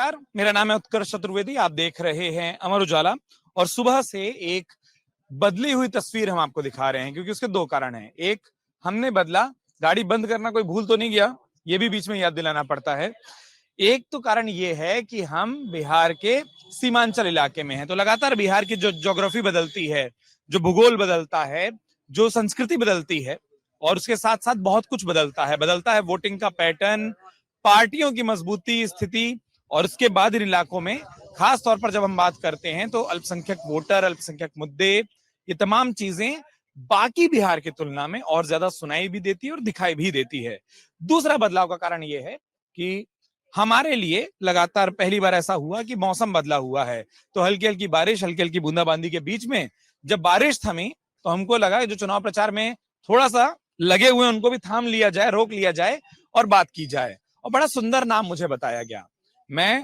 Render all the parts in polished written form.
नमस्कार, मेरा नाम है उत्कर्ष चतुर्वेदी। आप देख रहे हैं अमर उजाला और सुबह से एक बदली हुई तस्वीर हम आपको दिखा रहे हैं क्योंकि उसके दो कारण हैं। एक, हमने बदला, गाड़ी बंद करना कोई भूल तो नहीं गया, ये भी बीच में याद दिलाना पड़ता है। एक तो कारण ये है कि हम बिहार के सीमांचल इलाके में हैं, तो लगातार बिहार की जो ज्योग्राफी बदलती है, जो भूगोल बदलता है, जो संस्कृति बदलती है और उसके साथ साथ बहुत कुछ बदलता है वोटिंग का पैटर्न, पार्टियों की मजबूती, स्थिति और उसके बाद इन इलाकों में खास तौर पर जब हम बात करते हैं तो अल्पसंख्यक वोटर, अल्पसंख्यक मुद्दे, ये तमाम चीजें बाकी बिहार की तुलना में और ज्यादा सुनाई भी देती है और दिखाई भी देती है। दूसरा बदलाव का कारण यह है कि हमारे लिए लगातार पहली बार ऐसा हुआ कि मौसम बदला हुआ है, तो हल्की हल्की बारिश, हल्की हल्की बूंदाबांदी के बीच में जब बारिश थमी तो हमको लगा कि जो चुनाव प्रचार में थोड़ा सा लगे हुए उनको भी थाम लिया जाए, रोक लिया जाए और बात की जाए। और बड़ा सुंदर नाम मुझे बताया गया। मैं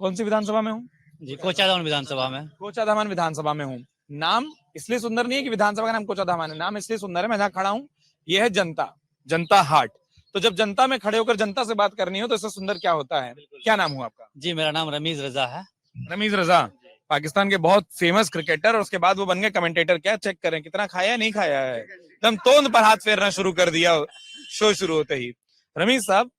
कौन सी विधानसभा में हूँ जी, कोचाधाम विधानसभा में। कोचाधामन विधानसभा में हूँ। नाम इसलिए सुंदर नहीं है कि विधानसभा का नाम कोचाधामन है, नाम इसलिए सुंदर है, मैं जहाँ खड़ा हूँ ये है जनता हाट। तो जब जनता में खड़े होकर जनता से बात करनी हो तो इससे सुंदर क्या होता है। क्या नाम हुआ आपका? जी, मेरा नाम रमीज रजा है। रमीज रजा, पाकिस्तान के बहुत फेमस क्रिकेटर और उसके बाद वो बन गए कमेंटेटर। क्या चेक करें कितना खाया नहीं खाया है, एकदम तोंद पर हाथ फेरना शुरू कर दिया शो शुरू होते ही। रमीज साहब,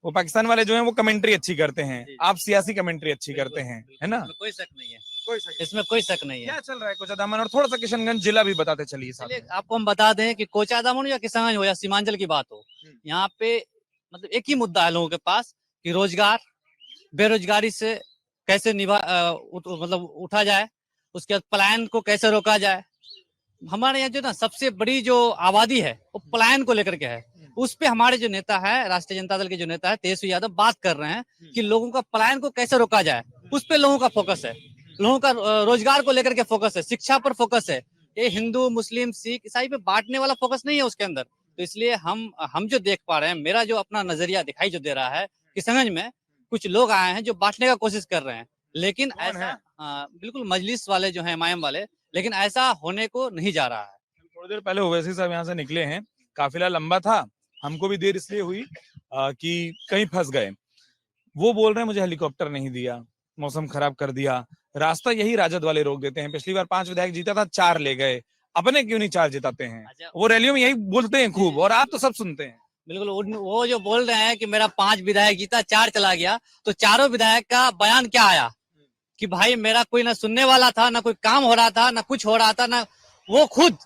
वो पाकिस्तान वाले जो हैं वो कमेंट्री अच्छी करते हैं, आप सियासी कमेंट्री अच्छी करते हैं, है ना? कोई शक नहीं है, कोई इसमें कोई शक नहीं है। क्या चल रहा है कोचाधामन और थोड़ा सा किशनगंज जिला भी बताते चलिए साहब। चलिए आपको हम बता दें कि कोचाधाम या किशनगंज हो या सीमांचल की बात हो, यहाँ पे मतलब एक ही मुद्दा है लोगों के पास कि रोजगार, बेरोजगारी से कैसे मतलब उठा जाए, उसके बाद पलायन को कैसे रोका जाए। हमारे यहाँ जो ना सबसे बड़ी जो आबादी है वो पलायन को लेकर के है। उस पे हमारे जो नेता है, राष्ट्रीय जनता दल के जो नेता है तेजस्वी यादव, बात कर रहे हैं कि लोगों का पलायन को कैसे रोका जाए। उस पे लोगों का फोकस है, लोगों का रोजगार को लेकर के फोकस है, शिक्षा पर फोकस है। ये हिंदू, मुस्लिम, सिख, ईसाई पे बांटने वाला फोकस नहीं है उसके अंदर। तो इसलिए हम जो देख पा रहे हैं, मेरा जो अपना नजरिया दिखाई जो दे रहा है कि समझ में कुछ लोग आए हैं जो बांटने का कोशिश कर रहे हैं, लेकिन ऐसा बिल्कुल मजलिस वाले जो है, एमआईएम वाले, लेकिन ऐसा होने को नहीं जा रहा है। थोड़ी देर पहले ओवैसी साहब यहाँ से निकले हैं, काफिला लंबा था, हमको भी देर इसलिए हुई कि कहीं फंस गए। वो बोल रहे हैं मुझे हेलीकॉप्टर नहीं दिया, मौसम खराब कर दिया, रास्ता यही राजद वाले रोक देते हैं। पिछली बार 5 विधायक जीता था, 4 ले गए, अपने क्यों नहीं 4 जिताते हैं? वो रैलियों में यही बोलते हैं खूब और आप तो सब सुनते हैं। बिल्कुल, वो जो बोल रहे हैं कि मेरा 5 विधायक जीता, 4 चला गया, तो चारों विधायक का बयान क्या आया कि भाई मेरा कोई ना सुनने वाला था, ना कोई काम हो रहा था, ना कुछ हो रहा था, ना वो खुद।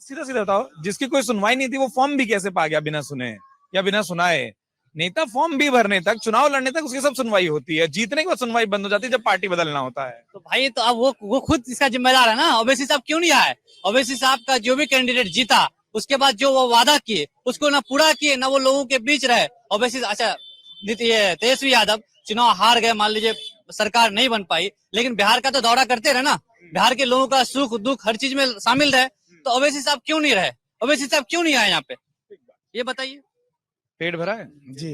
सीधा सीधा बताओ, जिसकी कोई सुनवाई नहीं थी वो फॉर्म भी कैसे पा गया बिना सुने या बिना सुनाए? नेता फॉर्म भी भरने तक, चुनाव लड़ने तक उसकी सब सुनवाई होती है, जीतने के बाद सुनवाई बंद हो जाती है जब पार्टी बदलना होता है। तो भाई तो अब वो खुद इसका जिम्मेदार है ना। ओवैसी साहब क्यों नहीं आए? ओवैसी साहब का जो भी कैंडिडेट जीता, उसके बाद जो वो वादा किए उसको ना पूरा किए, ना वो लोगों के बीच रहे। ओवैसी, अच्छा तेजस्वी यादव चुनाव हार गए, मान लीजिए सरकार नहीं बन पाई, लेकिन बिहार का तो दौरा करते रहे ना, बिहार के लोगों का सुख दुख हर चीज में शामिल रहे। तो ओवैसी साहब क्यों नहीं रहे? ओवैसी साहब क्यों नहीं आए यहाँ पे, ये बताइए। पेट भरा है जी।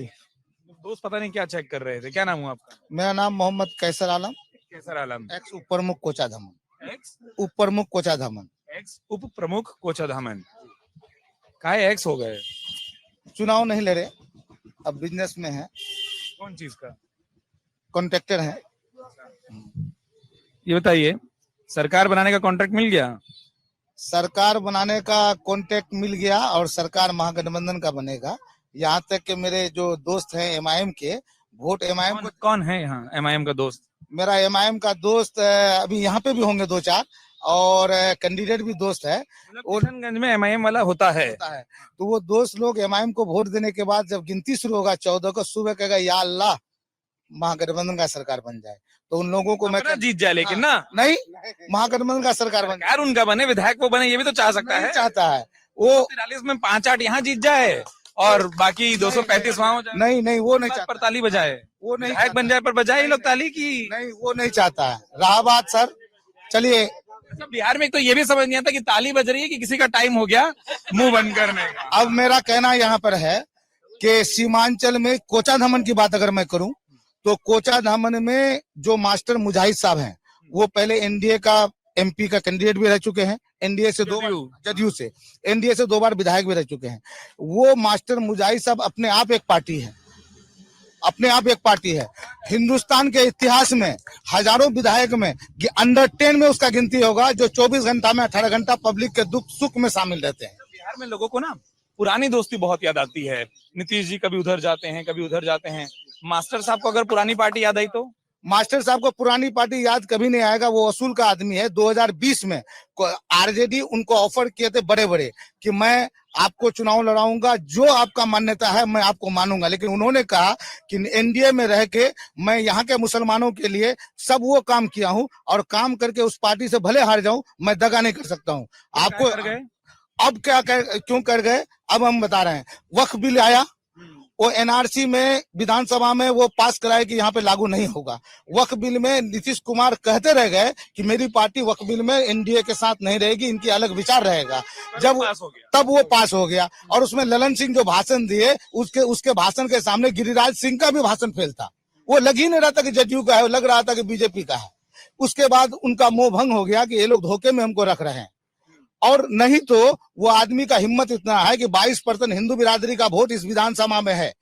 दोस्त पता नहीं क्या चेक कर रहे थे। क्या नाम हुआ आपका? मेरा नाम मोहम्मद कैसर आलम, कैसर आलम, एक्स उप प्रमुख कोचाधामन। एक्स उप प्रमुख कोचाधामन, एक्स उप प्रमुख कोचाधामन। काहे एक्स हो गए? चुनाव नहीं लड़े, अब बिजनेस में है, कौन चीज का? कॉन्ट्रैक्टर है। ये बताइए, सरकार बनाने का कॉन्ट्रैक्ट मिल गया? सरकार बनाने का कॉन्ट्रैक्ट मिल गया और सरकार महागठबंधन का बनेगा। यहाँ तक कि मेरे जो दोस्त हैं एमआईएम के, वोट एमआईएम को। कौन है यहाँ एमआईएम का दोस्त? मेरा एमआईएम का दोस्त अभी यहाँ पे भी होंगे 2-4 और कैंडिडेट भी दोस्त है। किशनगंज में एमआईएम वाला होता है। तो वो दोस्त लोग एमआईएम को वोट देने के बाद जब गिनती शुरू होगा 14 को, सुबह कहेगा या अल्लाह महागठबंधन का सरकार बन जाए, तो उन लोगों को मैं जीत जाए, लेकिन ना नहीं, महागठबंधन का सरकार बन यार उनका बने, विधायक वो बने, ये भी तो चाह सकता है। चाहता है वो 43 में 5-8 यहाँ जीत जाए और बाकी 235 वहां हो जाए। नहीं वो नहीं चाहता, पर ताली बजाए, वो नहीं विधायक बन जाए पर बजाए ये लोग ताली की। नहीं, वो नहीं चाहता है। रहा बात सर, चलिए बिहार में तो ये भी समझ नहीं आता कि ताली बज रही है कि किसी का टाइम हो गया मुंह बंद करने का। अब मेरा कहना यहाँ पर है कि सीमांचल में कोचाधामन की बात अगर मैं करूं तो कोचाधामन में जो मास्टर मुजाहिद साहब हैं, वो पहले एनडीए का एमपी का कैंडिडेट भी रह चुके हैं, एनडीए से 2 बार, जदयू से एनडीए से 2 बार विधायक भी रह चुके हैं। वो मास्टर मुजाहिद साहब अपने आप एक पार्टी है, अपने आप एक पार्टी है। हिंदुस्तान के इतिहास में हजारों विधायक में अंडर 10 में उसका गिनती होगा जो 24 घंटा में 18 घंटा पब्लिक के दुख सुख में शामिल रहते हैं। बिहार में लोगों को ना पुरानी दोस्ती बहुत याद आती है। नीतीश जी कभी उधर जाते हैं, कभी उधर जाते हैं। मास्टर साहब को अगर पुरानी पार्टी याद आई तो? मास्टर साहब को पुरानी पार्टी याद कभी नहीं आएगा, वो असूल का आदमी है। 2020 में आरजेडी उनको ऑफर किए थे बड़े बड़े कि मैं आपको चुनाव लड़ाऊंगा, जो आपका मान्यता है मैं आपको मानूंगा, लेकिन उन्होंने कहा कि एनडीए में रह के मैं यहाँ के मुसलमानों के लिए सब वो काम किया हूँ और काम करके उस पार्टी से भले हार जाऊं मैं दगा नहीं कर सकता हूँ। आपको अब क्यों कर गए अब हम बता रहे हैं। वक्फ बिल आया, वो एनआरसी में विधानसभा में वो पास कराए कि यहाँ पे लागू नहीं होगा। वक्फ बिल में नीतीश कुमार कहते रह गए कि मेरी पार्टी वक्फ बिल में एनडीए के साथ नहीं रहेगी, इनकी अलग विचार रहेगा। जब तब वो पास हो गया और उसमें ललन सिंह जो भाषण दिए उसके भाषण के सामने गिरिराज सिंह का भी भाषण फेल था। वो लग ही नहीं रहा था कि जदयू का है, लग रहा था कि बीजेपी का है। उसके बाद उनका मोह भंग हो गया कि ये लोग धोखे में हमको रख रहे हैं। और नहीं तो वो आदमी का हिम्मत इतना है कि 22% हिंदू बिरादरी का वोट इस विधानसभा में है।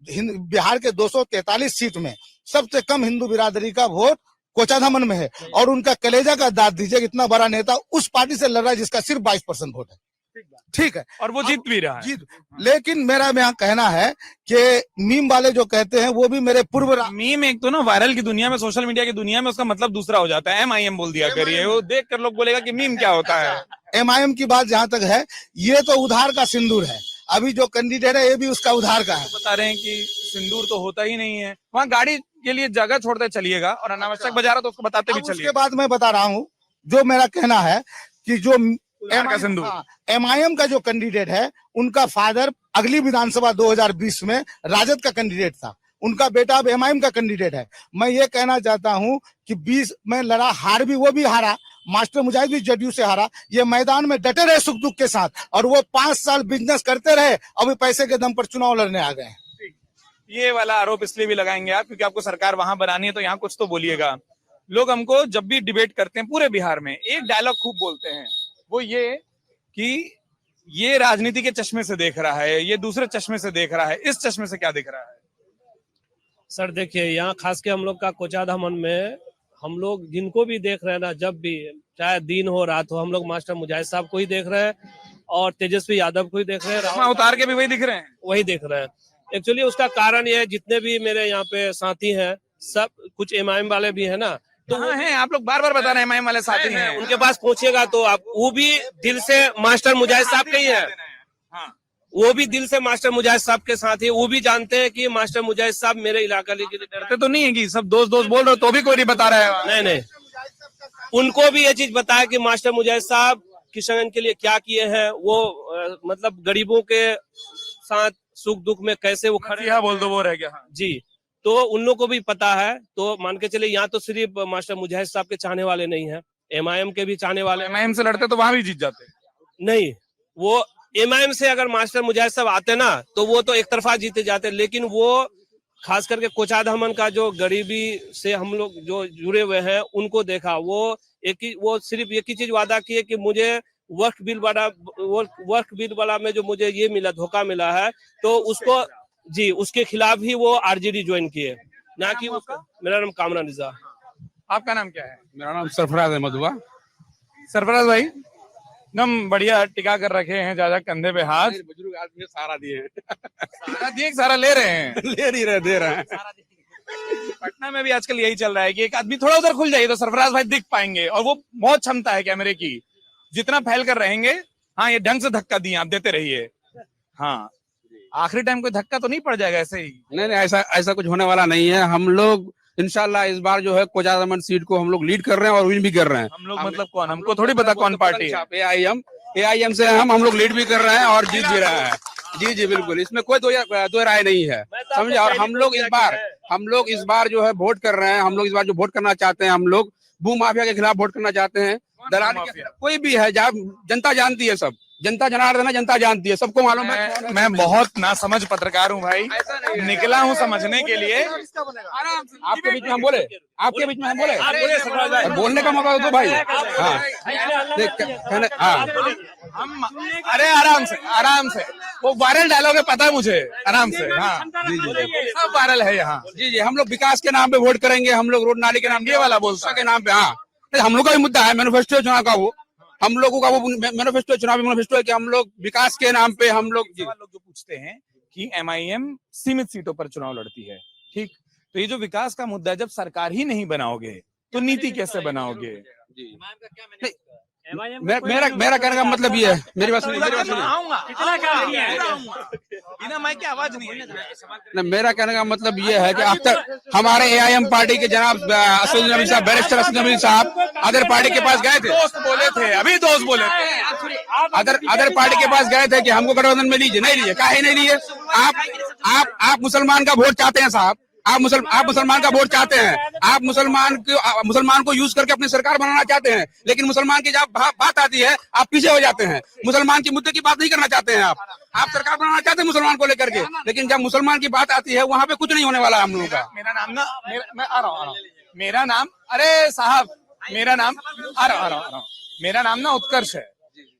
बिहार के 243 सीट में सबसे कम हिंदू बिरादरी का वोट कोचाधामन में है और उनका कलेजा का दाद दीजिए, इतना बड़ा नेता उस पार्टी से लड़ रहा है जिसका सिर्फ 22% वोट है। ठीक है, और वो जीत भी रहा है। लेकिन मेरा यहाँ कहना है कि मीम वाले जो कहते हैं वो भी मेरे पूर्व मीम एक तो ना वायरल की दुनिया में, सोशल मीडिया की दुनिया में उसका मतलब दूसरा हो जाता है। MIM बोल दिया करिए, वो देख कर लोग बोलेगा कि मीम क्या होता है। MIM की बात जहां तक है, ये तो उधार का सिंदूर है। अभी जो कैंडिडेट है ये भी उसका उधार का है। बता रहे हैं कि सिंदूर तो होता ही नहीं है। वहाँ गाड़ी के लिए जगह छोड़ते चलिएगा और अनावश्यक बजा रहा तो उसको बताते भी चलिए। उसके बाद मैं बता रहा हूँ, जो मेरा कहना है कि जो MIM का जो कैंडिडेट है उनका फादर अगली विधानसभा 2020 में राजद का कैंडिडेट था, उनका बेटा अब MIM का कैंडिडेट है। मैं ये कहना चाहता हूं कि 20 में लड़ा, हार भी वो भी हारा, मास्टर मुजाहिद भी जदयू से हारा। ये मैदान में डटे रहे सुख दुख के साथ और वो 5 साल बिजनेस करते रहे, अभी पैसे के दम पर चुनाव लड़ने आ गए। ये वाला आरोप इसलिए भी लगाएंगे आप क्योंकि आपको सरकार वहां बनानी है, तो यहाँ कुछ तो बोलिएगा। लोग हमको जब भी डिबेट करते हैं पूरे बिहार में एक डायलॉग खूब बोलते हैं, वो ये कि ये राजनीति के चश्मे से देख रहा है, ये दूसरे चश्मे से देख रहा है। इस चश्मे से क्या दिख रहा है? सर देखिए, यहाँ खास के हम लोग का कोचाधामन में हम लोग जिनको भी देख रहे हैं ना, जब भी चाहे दिन हो रात हो, हम लोग मास्टर मुजाहिद साहब को ही देख रहे हैं और तेजस्वी यादव को ही देख रहे हैं। उतार के भी वही दिख रहे हैं, वही देख रहे हैं। एक्चुअली उसका कारण ये है, जितने भी मेरे यहाँ पे साथी हैं सब कुछ MIM वाले भी है ना, तो हाँ हैं। आप लोग बार बार बता रहे हैं MIM वाले साथी हैं। उनके पास पहुंचेगा तो आप वो भी दिल से मास्टर मुजाहिद साहब के ही है। वो भी दिल से मास्टर मुजाहिद साहब के साथ ही, वो भी जानते हैं कि मास्टर मुजाहिद साहब मेरे इलाका के लिए डरते तो नहीं है कि सब दोस्त बोल रहे हो तो भी कोई नहीं बता रहा है। नहीं, उनको भी ये चीज बताया कि मास्टर मुजाहिद साहब किशनगंज के लिए क्या किए हैं, वो मतलब गरीबों के साथ सुख दुख में कैसे वो खड़े बोल दो वो रह गया। जी, तो उन लोगों को भी पता है। तो मान के चले, यहाँ तो सिर्फ मास्टर मुजाहिद साहब के चाहने वाले नहीं है, MIM के भी चाहने वाले। MIM से लड़ते तो वहां भी जीत जाते। नहीं, वो MIM से अगर मास्टर मुजाहिद साहब आते ना तो वो तो एक तरफा जीते जाते, लेकिन वो खास करके कोचाधामन का जो गरीबी से हम लोग जो जुड़े हुए हैं उनको देखा। वो सिर्फ एक ही चीज वादा किए कि मुझे वक्फ बिल वाला में जो मुझे ये मिला, धोखा मिला है, तो उसको जी उसके खिलाफ ही वो RJD ज्वाइन किए, ना कि उसका। मेरा नाम कामरान रिजा। आपका नाम क्या है? मेरा नाम सरफराज अहमद हुआ। सरफराज भाई, एकदम बढ़िया टिका कर रखे हैं, ज्यादा कंधे पे हाथ। बुजुर्ग आदमी सारा दिए सारा ले रहे हैं ले नहीं रहे, दे रहे हैं। पटना में भी आजकल यही चल रहा है कि एक आदमी थोड़ा उधर खुल जाए तो सरफराज भाई दिख पाएंगे, और वो बहुत क्षमता है कैमरे की। जितना फैल कर रहेंगे, हाँ ये ढंग से धक्का दिए आप देते रहिए। हाँ, आखिरी टाइम कोई धक्का तो नहीं पड़ जाएगा ऐसे ही? नहीं, ऐसा कुछ होने वाला नहीं है। हम लोग इंशाल्लाह इस बार जो है कोचाधामन सीट को हम लोग लीड कर रहे हैं और विन भी कर रहे हैं। हम लोग मतलब कौन? हमको थोड़ी पता कौन पार्टी है। AIM से हम लोग लीड भी कर रहे हैं और जीत भी रहे हैं। जी बिल्कुल, इसमें कोई दो राय नहीं है, समझे। और हम लोग इस बार जो है वोट कर रहे हैं। हम लोग इस बार जो वोट करना चाहते हैं, हम लोग भू माफिया के खिलाफ वोट करना चाहते हैं। दलाल कोई भी है, जनता जानती है, सब जनता जनार्दन है, जनता जानती है, सबको मालूम है। मैं बहुत नासमझ पत्रकार हूँ भाई, निकला हूँ समझने के लिए। आपके बीच में हम बोले, बोलने का मौका दो भाई। हाँ, अरे आराम से वो वायरल डायलॉग है, पता है मुझे आराम से। हाँ जी जी सब वायरल है यहाँ। जी जी, हम लोग विकास के नाम पे वोट करेंगे, हम लोग रोड नाली के नाम ये वाला बोलता के नाम पे। हाँ, नहीं, हम लोग का भी मुद्दा है, मैनिफेस्टो चुनाव का, वो हम लोगों का वो मैनिफेस्टो, चुनावी मैनिफेस्टो है कि हम लोग विकास के नाम पे हम लोग। सवाल लोग जो पूछते हैं कि एमआईएम सीमित सीटों पर चुनाव लड़ती है, ठीक, तो ये जो विकास का मुद्दा है, जब सरकार ही नहीं बनाओगे तो नीति कैसे बनाओगे? मेरा कहने का मतलब ये है, मेरी बात सुनिए, बिना माइक की आवाज नहीं है। मेरा कहने का मतलब ये है कि अब तक हमारे एआईएम पार्टी के जनाब असद नबी साहब, बैरिस्टर असद नबी साहब अदर पार्टी के पास गए थे, दोस्त बोले थे, अभी दोस्त बोले थे, अदर पार्टी के पास गए थे कि हमको गठबंधन में लीजिए, नहीं लिए, काहे नहीं लिए? आप मुसलमान का वोट चाहते हैं साहब, आप मुसलमान का वोट चाहते हैं, आप मुसलमान को यूज करके अपनी सरकार बनाना चाहते हैं, लेकिन मुसलमान की जब बात आती है आप पीछे हो जाते हैं। मुसलमान की मुद्दे की बात नहीं करना चाहते हैं आप सरकार बनाना चाहते हैं मुसलमान को लेकर के, लेकिन जब मुसलमान की बात आती है वहाँ पे कुछ नहीं होने वाला है हम लोगों का। मेरा नाम ना, मैं आ रहा हूँ, मेरा नाम, अरे साहब मेरा नाम, आ रहा हूँ, मेरा नाम ना उत्कर्ष है।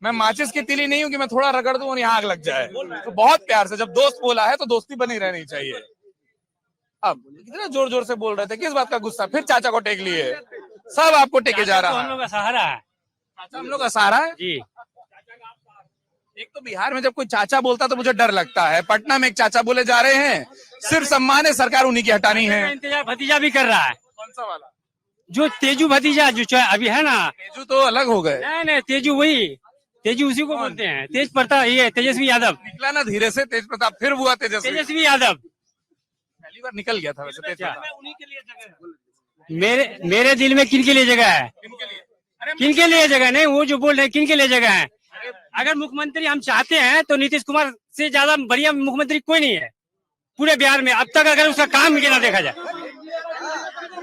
मैं माचिस की तीली नहीं हूँ कि मैं थोड़ा रगड़ दूं और यहाँ आग लग जाए। तो बहुत प्यार से, जब दोस्त बोला है तो दोस्ती बनी रहनी चाहिए। अब इतना जोर जोर से बोल रहे थे, किस बात का गुस्सा? फिर चाचा को टेक लिए, सब आपको टेके जा रहा है। हम लोग का सहारा है चाचा हम लोग का सहारा है जी। एक तो बिहार में जब कोई चाचा बोलता तो मुझे डर लगता है, पटना में एक चाचा बोले जा रहे हैं, सिर्फ सम्मान है, सरकार उन्हीं की हटानी है। इंतजार भतीजा भी कर रहा है, कौन सा वाला? जो तेजू भतीजा जो अभी है ना। तेजू तो अलग हो गए, नहीं, तेजू वही, तेजू उसी को बोलते हैं, तेज प्रताप, ये तेजस्वी यादव, निकला ना धीरे से तेज प्रताप, फिर हुआ तेजस्वी। तेजस्वी यादव पहली बार निकल गया था वैसे तेज प्रताप। मेरे दिल में किन के लिए जगह है, किन के लिए जगह नहीं, वो जो बोल रहे हैं किन के लिए जगह है। अगर मुख्यमंत्री हम चाहते हैं तो नीतीश कुमार से ज्यादा बढ़िया मुख्यमंत्री कोई नहीं है पूरे बिहार में अब तक, अगर उसका काम ना देखा जाए।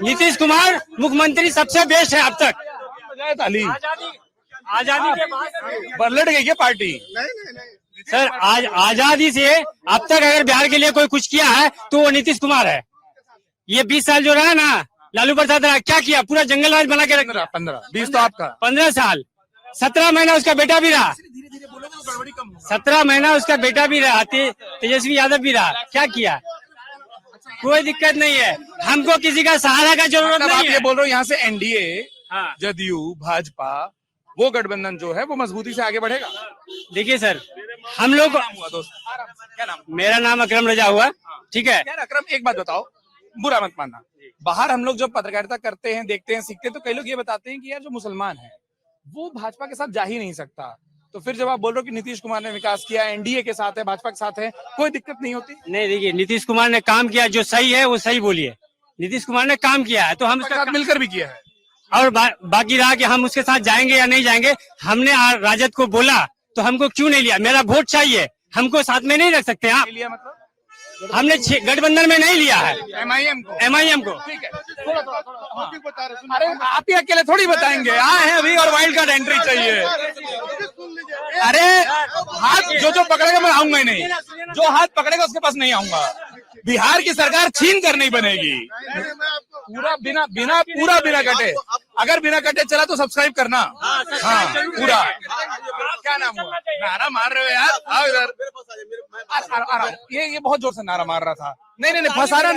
नीतीश कुमार मुख्यमंत्री सबसे बेस्ट है अब तक। आजादी के बाद बरलट गई क्या पार्टी? सर, आज आजादी से अब तक अगर बिहार के लिए कोई कुछ किया है तो वो नीतीश कुमार है। ये 20 साल जो रहा ना लालू प्रसाद रहा, क्या किया? पूरा जंगल राज बना के रख 15-20 तो आपका, 15 साल, 17 महीना उसका बेटा भी रहा, 17 महीना उसका बेटा भी रहा, तेजस्वी यादव भी रहा, क्या किया? कोई दिक्कत नहीं है, हमको किसी का सहारा का जरूरत आप नहीं ये है। बोल रहे हो यहाँ से एनडीए, हाँ। जदयू, भाजपा, वो गठबंधन जो है वो मजबूती से आगे बढ़ेगा। देखिए सर, हम लोग, हुआ दोस्त, क्या नाम? मेरा नाम अकरम रजा हुआ, ठीक है। यार अकरम, एक बात बताओ, बुरा मत मानना, बाहर हम लोग जब पत्रकारिता करते हैं, देखते हैं, सीखते हैं, तो कई लोग ये बताते हैं कि यार जो मुसलमान है वो भाजपा के साथ जा ही नहीं सकता। तो फिर जब आप बोल रहे हो कि नीतीश कुमार ने विकास किया, एनडीए के साथ है, भाजपा के साथ है, कोई दिक्कत नहीं होती? नहीं, देखिए नीतीश कुमार ने काम किया, जो सही है वो सही बोलिए। नीतीश कुमार ने काम किया है तो हम उसके साथ मिलकर भी किया है। और बाकी रहा कि हम उसके साथ जाएंगे या नहीं जाएंगे, हमने राजद को बोला तो हमको क्यों नहीं लिया? मेरा वोट चाहिए, हमको साथ में नहीं रख सकते आप। लिया मतलब हमने गठबंधन में नहीं लिया है एमआईएम को। ठीक है, अरे आप ही अकेले थोड़ी बताएंगे, आए हैं अभी और वाइल्ड कार्ड एंट्री चाहिए। अरे हाथ जो पकड़ेगा मैं आऊंगा ही नहीं, जो हाथ पकड़ेगा उसके पास नहीं आऊंगा। बिहार की सरकार छीन कर नहीं बनेगी, पूरा बिना कटे। अगर बिना कटे चला तो सब्सक्राइब करना। हाँ पूरा। क्या नाम हुआ? नारा मार रहे हो यार, आओ इधर। ये बहुत जोर से नारा मार रहा था। नहीं, फंसाना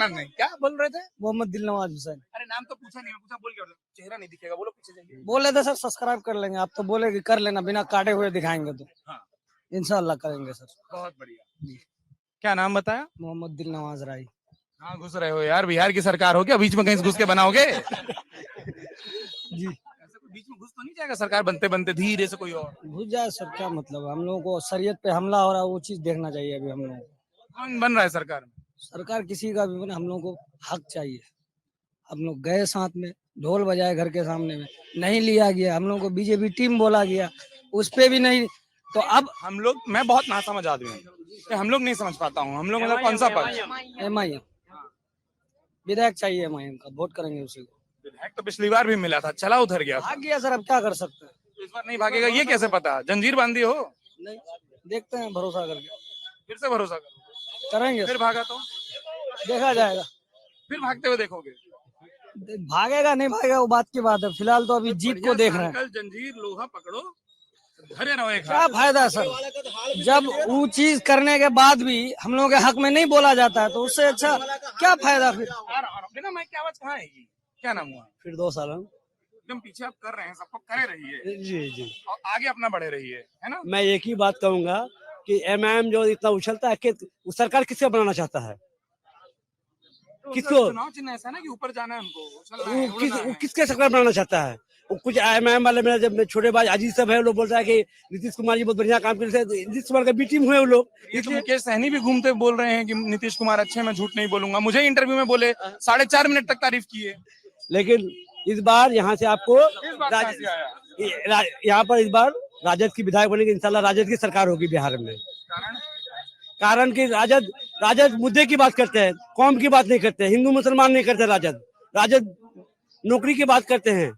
नहीं। क्या बोल रहे थे? मोहम्मद दिलनवाज हुसैन। अरे नाम तो पूछा नहीं, पूछा बोल के चेहरा नहीं दिखेगा, बोलो पीछे जाइए। बोले थे सर सब्सक्राइब कर लेंगे, आप तो बोले कि कर लेना, बिना काटे हुए दिखाएंगे तो हाँ। इंशाल्लाह करेंगे सर। बहुत बढ़िया। क्या नाम बताया? मोहम्मद दिलनवाज राय। हाँ घुस रहे हो यार, बिहार की सरकार हो क्या, बीच में कहीं घुस के बनाओगे? जी बीच में घुस तो नहीं जाएगा सरकार बनते धीरे से कोई और घुस जाए सर, क्या मतलब? हम लोगों को शरीयत पे हमला हो रहा है, वो चीज देखना चाहिए अभी हम लोगों को। कौन बन रहा है सरकार में? सरकार किसी का भी बने, हम लोगों को हक चाहिए। हम लोग गए साथ में, ढोल बजाए घर के सामने में, नहीं लिया गया। हम लोगों को बीजेपी टीम बोला गया, उस पे भी नहीं। तो अब हम लोग, मैं बहुत नासमझ आदमी हूँ, हम लोग नहीं समझ पाता हूँ। हम लोग मतलब कौन सा पक्ष? एमआईएम विधायक चाहिए, एमआईएम का वोट करेंगे उसी को। विधायक तो पिछली बार भी मिला था, चला उधर गया था। भाग गया सर, अब क्या कर सकते हैं? इस बार नहीं भागेगा, ये कैसे पता? जंजीर बांधी हो? नहीं, देखते हैं, भरोसा करके फिर से भरोसा करेंगे। फिर भागा तो देखा जाएगा, फिर भागते हुए देखोगे। भागेगा नहीं भागेगा वो बात की बात है। फिलहाल तो अभी जीत को देख रहे हैं। कल जंजीर लोहा पकड़ो, घरे रहो एक क्या फायदा सर, जब वो चीज करने के बाद भी हम लोगों के हक में नहीं बोला जाता है तो उससे अच्छा क्या फायदा फिर। बिना माइक की आवाज कहाँ आएगी? क्या नाम हुआ? फिर 2 साल एकदम पीछे आप कर रहे हैं, सबको करे रहिए जी जी। और आगे अपना बढ़े रहिए, है ना? मैं एक ही बात कहूंगा कि एमआईएम जो इतना उछलता है कि वो सरकार किससे बनाना चाहता है, किसको? चुनाव चिन्ह ऐसा ना कि ऊपर जाना है उनको, उछलना है, उड़ना वो है। किसके सरकार बनाना चाहता है? वो कुछ एमआईएम वाले मेरे जब छोटे भाई अजीत सब है, वो लोग बोलता है कि नीतीश कुमार जी बहुत बढ़िया काम कर रहे थे, नीतीश कुमार का बी टीम हुए वो लोग। ये तो मुकेश सहनी भी घूमते बोल रहे हैं कि नीतीश कुमार अच्छे, मैं झूठ नहीं बोलूंगा। मुझे इंटरव्यू में बोले 4.5 मिनट तक तारीफ किए। लेकिन इस बार यहाँ से आपको यहाँ पर इस बार राजद की विधायक बनेगी, इंशाल्लाह राजद की सरकार होगी बिहार में। कारण कि राजद मुद्दे की बात करते हैं, कौम की बात नहीं करते, हिंदू मुसलमान नहीं करते। राजद नौकरी की बात करते हैं,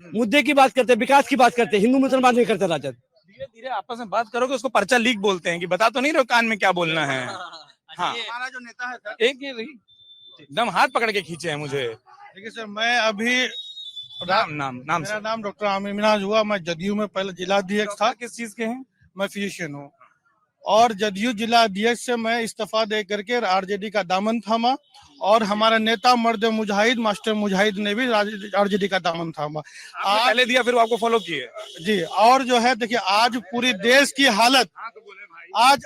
मुद्दे की बात करते हैं, विकास की बात करते हैं, हिंदू मुसलमान नहीं करते राजद। धीरे धीरे आपस में बात करोगे, उसको पर्चा लीक बोलते हैं कि बता तो नहीं रहो कान में क्या बोलना है। हाँ, हमारा जो नेता है सर, एक ये एकदम हाथ पकड़ के खींचे हैं मुझे। देखिए सर, मैं अभी नाम मेरा से नाम डॉक्टर आमिर मिनाज हुआ। मैं जदयू में पहले जिला अध्यक्ष था। किस चीज के हैं? मैं फिजिशियन हूँ और जदयू जिला अध्यक्ष से मैं इस्तीफा दे करके आरजेडी का दामन थामा और हमारा नेता मर्द मुजाहिद मास्टर मुजाहिद ने भी आरजेडी का दामन थामा। आपने पहले दिया फिर वो आपको फॉलो किए? जी, और जो है देखिए आज पूरी देश की हालत, आज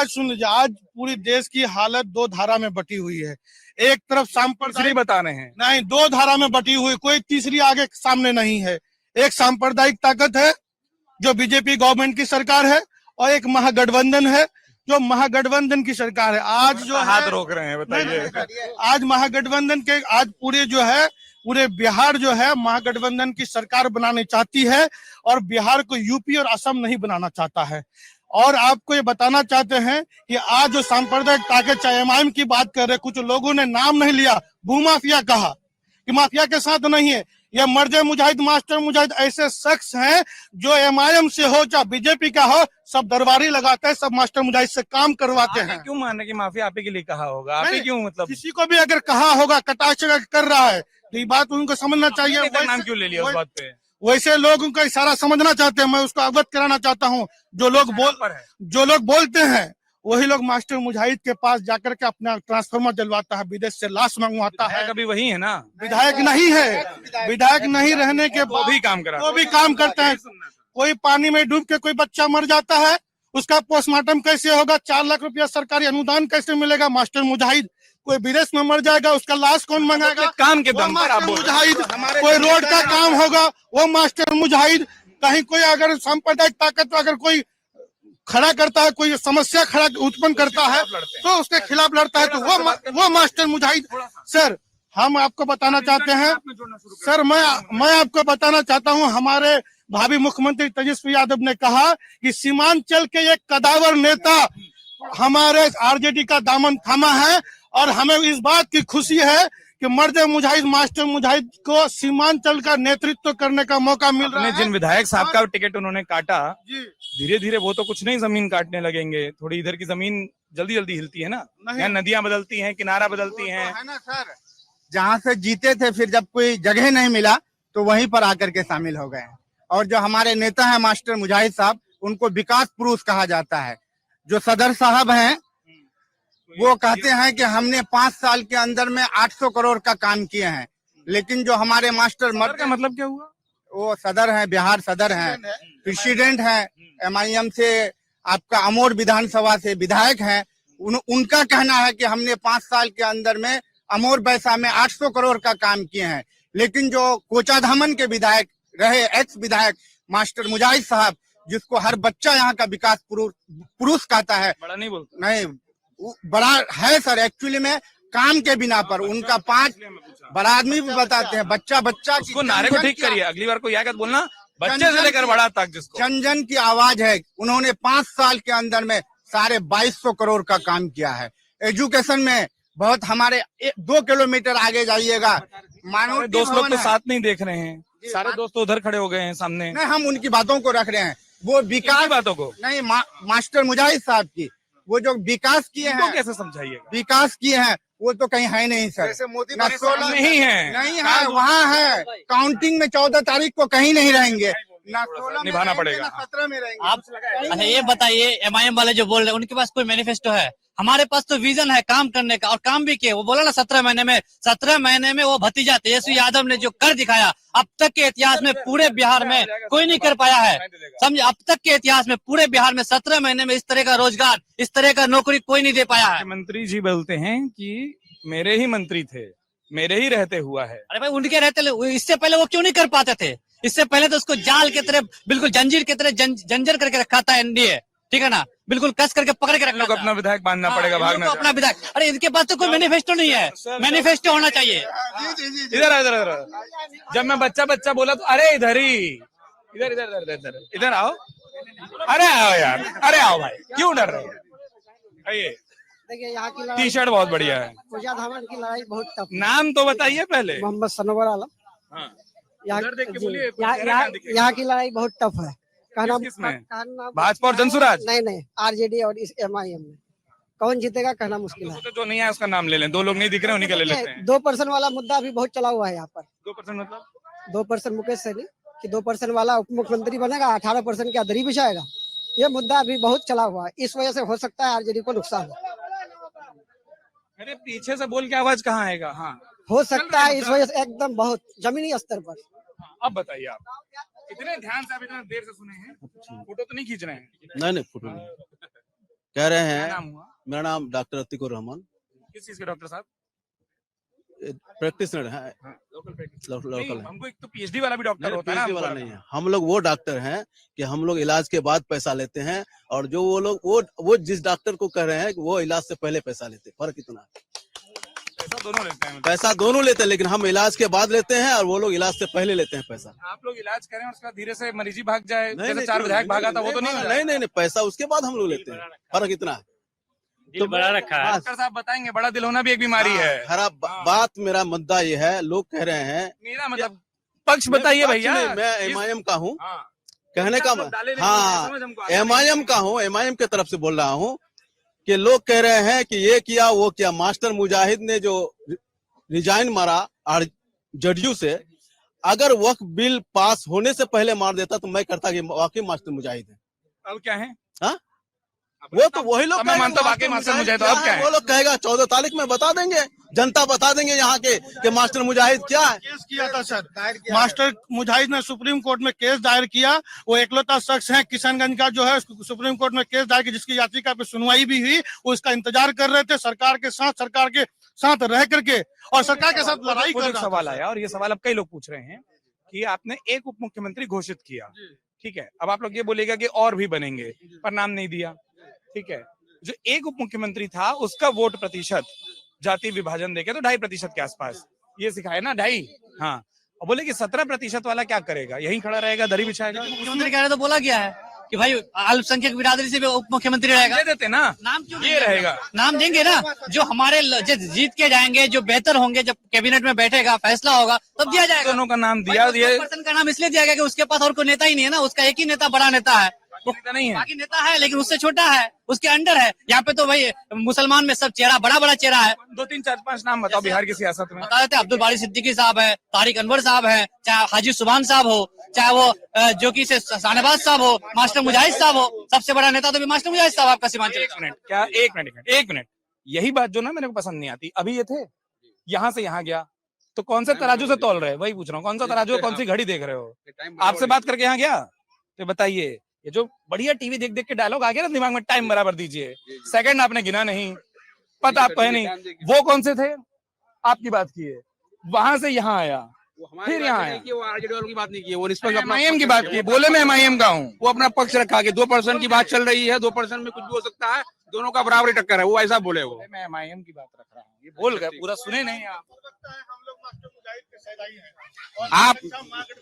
सुन लीजिए, आज पूरी देश की हालत 2 धारा में बटी हुई है। एक तरफ तीसरी बता रहे हैं? नहीं, 2 धारा में बटी हुई, कोई तीसरी आगे सामने नहीं है। एक सांप्रदायिक ताकत है जो बीजेपी गवर्नमेंट की सरकार है और एक महागठबंधन है जो महागठबंधन की सरकार है। आज जो हाथ रोक रहे हैं, बताइए। आज महागठबंधन के आज पूरे बिहार जो है महागठबंधन की सरकार बनानी चाहती है और बिहार को यूपी और असम नहीं बनाना चाहता है। और आपको ये बताना चाहते हैं कि आज जो सांप्रदायिक ताकत, चाहे एमआईएम की बात कर रहे, कुछ लोगों ने नाम नहीं लिया, भूमाफिया कहा कि माफिया के साथ नहीं है। ये मर्द मुजाहिद मास्टर मुजाहिद ऐसे शख्स हैं जो एमआईएम से हो चाहे बीजेपी का हो, सब दरबारी लगाते हैं, सब मास्टर मुजाहिद से काम करवाते हैं। क्यों मानने की माफिया आप ही के लिए कहा होगा? आप ही क्यों, मतलब किसी को भी अगर कहा होगा, कटाक्ष कर रहा है तो ये बात उनको समझना चाहिए। नाम क्यों ले लिया उस बात पे? वैसे लोगों का इशारा समझना चाहते हैं, मैं उसको अवगत कराना चाहता हूँ। जो लोग बोलते हैं वही लोग मास्टर मुजाहिद के पास जाकर के अपना ट्रांसफार्मर जलवाता है, विदेश से लाश मंगवाता है। कभी वही है ना, विधायक नहीं है, विधायक नहीं रहने के वो भी काम करा, वो भी काम करते हैं। कोई पानी में डूब के कोई बच्चा मर जाता है, उसका पोस्टमार्टम कैसे होगा? 4 लाख रुपया सरकारी अनुदान कैसे मिलेगा? मास्टर मुजाहिद। कोई विदेश में मर जाएगा, उसका लाश कौन मंगाएगा? काम के दम पर आप मुजाहिद। कोई रोड का काम होगा वो मास्टर मुजाहिद। कहीं कोई अगर सांप्रदायिक ताकत अगर कोई खड़ा करता है, कोई समस्या खड़ा उत्पन्न करता है तो उसके खिलाफ लड़ता है, तो वो मास्टर मुजाहिद। सर, हम आपको बताना चाहते हैं सर, मैं आपको बताना चाहता हूं, हमारे भावी मुख्यमंत्री तेजस्वी यादव ने कहा कि सीमांचल के एक कदावर नेता हमारे आरजेडी का दामन थामा है और हमें इस बात की खुशी है कि मर्द मुजाहिद मास्टर मुजाहिद को सीमांचल का नेतृत्व करने का मौका मिल रहा है। जिन विधायक साहब का टिकट उन्होंने काटा, धीरे धीरे वो तो कुछ नहीं जमीन काटने लगेंगे। थोड़ी इधर की जमीन जल्दी जल्दी हिलती है ना, यहाँ नदियां बदलती हैं, किनारा बदलती हैं, है ना सर। जहाँ से जीते थे, फिर जब कोई जगह नहीं मिला तो वहीं पर आकर के शामिल हो गए। और जो हमारे नेता है मास्टर मुजाहिद साहब, उनको विकास पुरुष कहा जाता है। जो सदर साहब हैं वो कहते हैं कि हमने 5 साल के अंदर में 800 करोड़ का काम किए हैं, लेकिन जो हमारे मास्टर मर्द का मतलब क्या हुआ? वो सदर हैं, बिहार सदर हैं, प्रेसिडेंट हैं, एमआईएम से आपका अमोर विधानसभा से विधायक हैं। उनका कहना है कि हमने 5 साल के अंदर में अमोर बैसा में 800 करोड़ का काम किए हैं, लेकिन जो कोचाधामन के विधायक रहे, एक्स विधायक मास्टर मुजाहिद साहब, जिसको हर बच्चा यहाँ का विकास पुरुष कहता है, बड़ा नहीं बोलता, नहीं बड़ा है सर। एक्चुअली में काम के बिना पर उनका 5 बड़ा आदमी भी बताते हैं, बच्चा उसको नारे को ठीक करिए, अगली बार को यह बोलना, बच्चे से लेकर बड़ा तक जिसको जन जन की आवाज है। उन्होंने 5 साल के अंदर में 2250 करोड़ का काम किया है। एजुकेशन में बहुत, हमारे 2 किलोमीटर आगे जाइएगा, मानो दोस्त लोग तो साथ नहीं देख रहे हैं, सारे दोस्त उधर खड़े हो गए हैं सामने। नहीं, हम उनकी बातों को रख रहे हैं, वो विकास बातों को नहीं, मास्टर मुजाहिद साहब की वो जो विकास किए हैं, कैसे समझाइए? विकास किए हैं वो तो कहीं है नहीं सर। जैसे मोदी नहीं है, नहीं है, वहाँ है काउंटिंग में 14 तारीख को कहीं नहीं रहेंगे। ना थोड़ा सा 16 में निभाना रहेंगे, पड़ेगा। ना 17 में रहेंगे। आप अच्छा ये बताइए, एमआईएम वाले जो बोल रहे हैं उनके पास कोई मैनिफेस्टो है? हमारे पास तो विजन है काम करने का, और काम भी किए। वो बोला ना 17 महीने में वो भतीजा तेजस्वी यादव ने जो कर दिखाया, अब तक के इतिहास में पूरे बिहार में कोई नहीं कर पाया है। समझे, अब तक के इतिहास में पूरे बिहार में 17 महीने में इस तरह का रोजगार, इस तरह का नौकरी कोई नहीं दे पाया है। मुख्यमंत्री जी बोलते हैं कि मेरे ही मंत्री थे, मेरे ही रहते हुआ है। अरे भाई उनके रहते, इससे पहले वो क्यों नहीं कर पाते थे? इससे पहले तो उसको जाल की तरह, बिल्कुल जंजीर की तरह जंजर करके रखा था एनडीए, ठीक है ना, बिल्कुल कस करके पकड़ के इन रखा लोग था। अपना विधायक बांधना हाँ, पड़ेगा, इन लोग भागना को अपना विधायक। अरे इनके पास तो कोई मैनिफेस्टो नहीं है, मैनिफेस्टो होना चाहिए। इधर इधर जब मैं बच्चा बोला तो अरे इधर ही, इधर आओ, अरे आओ यार, अरे आओ भाई, क्यों डर रहे हो? आइए, देखिए यहाँ की टी शर्ट बहुत बढ़िया है। कोचा धामन की लड़ाई बहुत टफ है। नाम तो बताइए पहले। मोहम्मद सनवर आलम। हाँ, यहाँ उधर देख के जी, बोलिए, यहाँ चेहरा यहाँ क्या दिखेगा? यहाँ की लड़ाई बहुत टफ है। कहना किस में? कहना भाजपा और जनसुराज? नहीं, आरजेडी और इस एमआईएम में कौन जीतेगा कहना मुश्किल है। तो जो नहीं है उसका नाम ले लें, 2 लोग नहीं दिख रहे उन्हीं का ले लेते हैं। 2% वाला मुद्दा अभी बहुत चला हुआ है यहाँ पर। 2% मतलब 2% मुकेश सहनी कि 2% वाला उप मुख्यमंत्री बनेगा, 18% क्या दरी बिछाएगा, ये मुद्दा अभी बहुत चला हुआ है। इस वजह से हो सकता है आरजेडी को नुकसान हो। अरे पीछे से बोल के आवाज कहाँ आएगा? हाँ, हो सकता है इस वजह से एकदम बहुत जमीनी स्तर पर। अब बताइए आप इतने ध्यान से, आप इतना देर से सुने हैं, फोटो तो नहीं खींच रहे हैं? नहीं फोटो नहीं कह रहे क्या हैं। नाम हुआ? मेरा नाम डॉक्टर अतीकुर रहमान, किस चीज के डॉक्टर साहब? प्रैक्टिशनर है। नहीं, लोकल है, हमको एक तो पीएचडी वाला भी डॉक्टर होता है ना। PhD वाला नहीं है। हम लोग वो डॉक्टर हैं कि हम लोग इलाज के बाद पैसा लेते हैं, और जो वो लोग वो जिस डॉक्टर को कह रहे हैं वो इलाज से पहले पैसा लेते हैं। फर्क इतना है, पैसा दोनों लेते हैं। पैसा दोनों लेते हैं, लेकिन हम इलाज के बाद लेते हैं और वो लोग इलाज से पहले लेते हैं पैसा। आप लोग इलाज करें और उसके बाद धीरे से मरीजी भाग जाए, नहीं, जैसे 4 विधायक भागा था, वो तो नहीं हो रहा है। नहीं, पैसा उसके बाद हम लोग लेते हैं। फर्क इतना है। दिल बड़ा रखा है। डॉक्टर साहब बताएंगे, बड़ा दिल होना भी एक बीमारी है। खराब बात, मेरा मुद्दा ये है, लोग कह रहे हैं। मेरा मतलब पक्ष बताइए भैया। मैं एमआईएम का हूँ, हाँ, कहने का डाले लेकिन हाँ समझ हमको आता एमआईएम का हूँ, एमआईएम की तरफ से बोल रहा हूँ कि लोग कह रहे हैं कि ये किया वो किया। मास्टर मुजाहिद ने जो रिजाइन मारा और जदयू से, अगर वक्फ बिल पास होने से पहले मार देता तो मैं करता कि वाकई मास्टर मुजाहिद है। अब क्या है? हाँ? वो तो वही लोग मैं मानता हूँ वाकई मास्टर मुजाहिद, तो अब क्या है? वो लोग कहेगा 14 तारीख में बता देंगे, जनता बता देंगे यहाँ के कि मास्टर मुजाहिद क्या है। केस किया था सर, मास्टर मुजाहिद ने सुप्रीम कोर्ट में केस दायर किया। वो एकलौता शख्स है किशनगंज का जो है, सुप्रीम कोर्ट में केस दायर किया, जिसकी याचिका पे सुनवाई भी हुई। वो इसका इंतजार कर रहे थे, सरकार के साथ रह करके, और सरकार के साथ लड़ाई कर एक रहा था। सवाल आया, और ये सवाल अब कई लोग पूछ रहे हैं कि आपने एक उप मुख्यमंत्री घोषित किया, ठीक है, अब आप लोग ये बोलेगा कि और भी बनेंगे, पर नाम नहीं दिया, ठीक है। जो एक उप मुख्यमंत्री था उसका वोट प्रतिशत जाति विभाजन देखे तो 2.5% के आसपास, ये सिखाया ना 2.5। हाँ, और बोले कि 17% वाला क्या करेगा, यहीं खड़ा रहेगा, दरी बिछाएगा। मुख्यमंत्री कह रहे तो बोला गया है कि भाई अल्पसंख्यक बिरादरी से भी उप मुख्यमंत्री रहेगा। दे देते ना, नाम क्यों ये रहेगा। नाम देंगे ना, जो हमारे जीत के जाएंगे, जो बेहतर होंगे, जब कैबिनेट में बैठेगा, फैसला होगा, तब दिया जाएगा। दोनों का नाम दिया। ये पर्सन का नाम इसलिए दिया गया कि उसके पास और कोई नेता ही नहीं है ना, उसका एक ही नेता बड़ा नेता है, नेता नहीं है, बाकी नेता है लेकिन उससे छोटा है, उसके अंडर है। यहाँ पे तो भाई मुसलमान में सब चेहरा बड़ा चेहरा है। 2, 3, 4, 5 नाम बताओ बिहार की सियासत में। बता देते, अब्दुल बारी सिद्दीकी साहब है, तारिक अनवर साहब है, चाहे हाजी सुभान साहब हो, चाहे वो जो कि शाहनवाज साहब हो, मास्टर मुजाहिद साहब हो, सबसे बड़ा नेता तो भी मास्टर मुजाहिद साहब आपका सीमांचल। एक मिनट, यही बात जो ना मेरे को पसंद नहीं आती। अभी ये थे, यहाँ से यहाँ गया, तो कौन से तराजू से तोल रहे हैं, वही पूछ रहा हूँ, कौन सा तराजू, कौन सी घड़ी देख रहे हो? आपसे बात करके यहाँ गया, तो बताइए, ये जो बढ़िया टीवी देख देख के डायलॉग आ गया ना दिमाग में, टाइम बराबर दीजिए, सेकंड आपने गिना नहीं, पता आपको है नहीं। वो कौन से थे, आपकी बात की है, वहां से यहाँ आया, फिर यहाँ आया, वो आरजेडी वालों की बात नहीं की, वो निष्पक्ष अपना एमआईएम की बात की, बोले मैं एमआईएम का हूँ। वो अपना पक्ष रखा कि 2% की बात चल रही है, 2% में कुछ भी हो सकता है, दोनों का बराबरी टक्कर है, वो ऐसा बोले। वो मैं एमआईएम की बात रख रहा हूँ, ये बोल गए, पूरा सुने नहीं आप। आप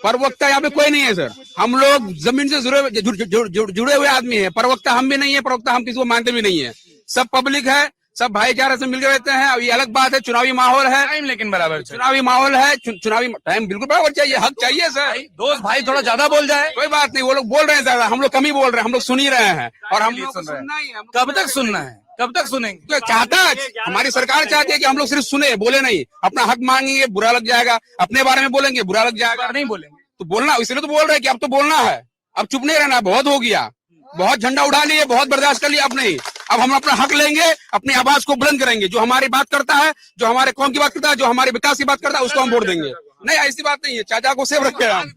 प्रवक्ता यहाँ पे कोई नहीं है सर, हम लोग जमीन से जुड़े हुए आदमी हैं। प्रवक्ता हम भी नहीं है, प्रवक्ता हम किसी को मानते भी नहीं है। सब पब्लिक है, सब भाईचारे से मिलकर रहते हैं। अब ये अलग बात है, चुनावी माहौल है, टाइम लेकिन बराबर, चुनावी माहौल है, चुनावी टाइम बिल्कुल बराबर चाहिए, हक चाहिए सर। दोस्त भाई थोड़ा ज्यादा बोल जाए, कोई बात नहीं, वो लोग बोल रहे हैं ज्यादा, हम लोग कम ही बोल रहे हैं, हम लोग सुन ही रहे हैं, और हम लोग सुन रहे हैं। सुनना ही है। कब तक सुनना है, कब तक सुनेंगे? तो चाहता है, हमारी सरकार चाहती है कि हम लोग सिर्फ सुने, बोले नहीं। अपना हक मांगेंगे बुरा लग जाएगा, अपने बारे में बोलेंगे बुरा लग जाएगा, नहीं बोलेंगे तो बोलना, इसलिए तो बोल रहे हैं कि अब तो बोलना है, अब चुप नहीं रहना, बहुत हो गया, बहुत झंडा उठा लिए, बहुत बर्दाश्त कर लिया, अब नहीं, अब हम अपना हक लेंगे, अपनी आवाज को बुलंद करेंगे। जो हमारी बात करता है, जो हमारे कौम की बात करता है, जो हमारे विकास की बात करता है, उसको हम वोट देंगे। नहीं, ऐसी बात नहीं है, चाचा को सेव रखे हैं हम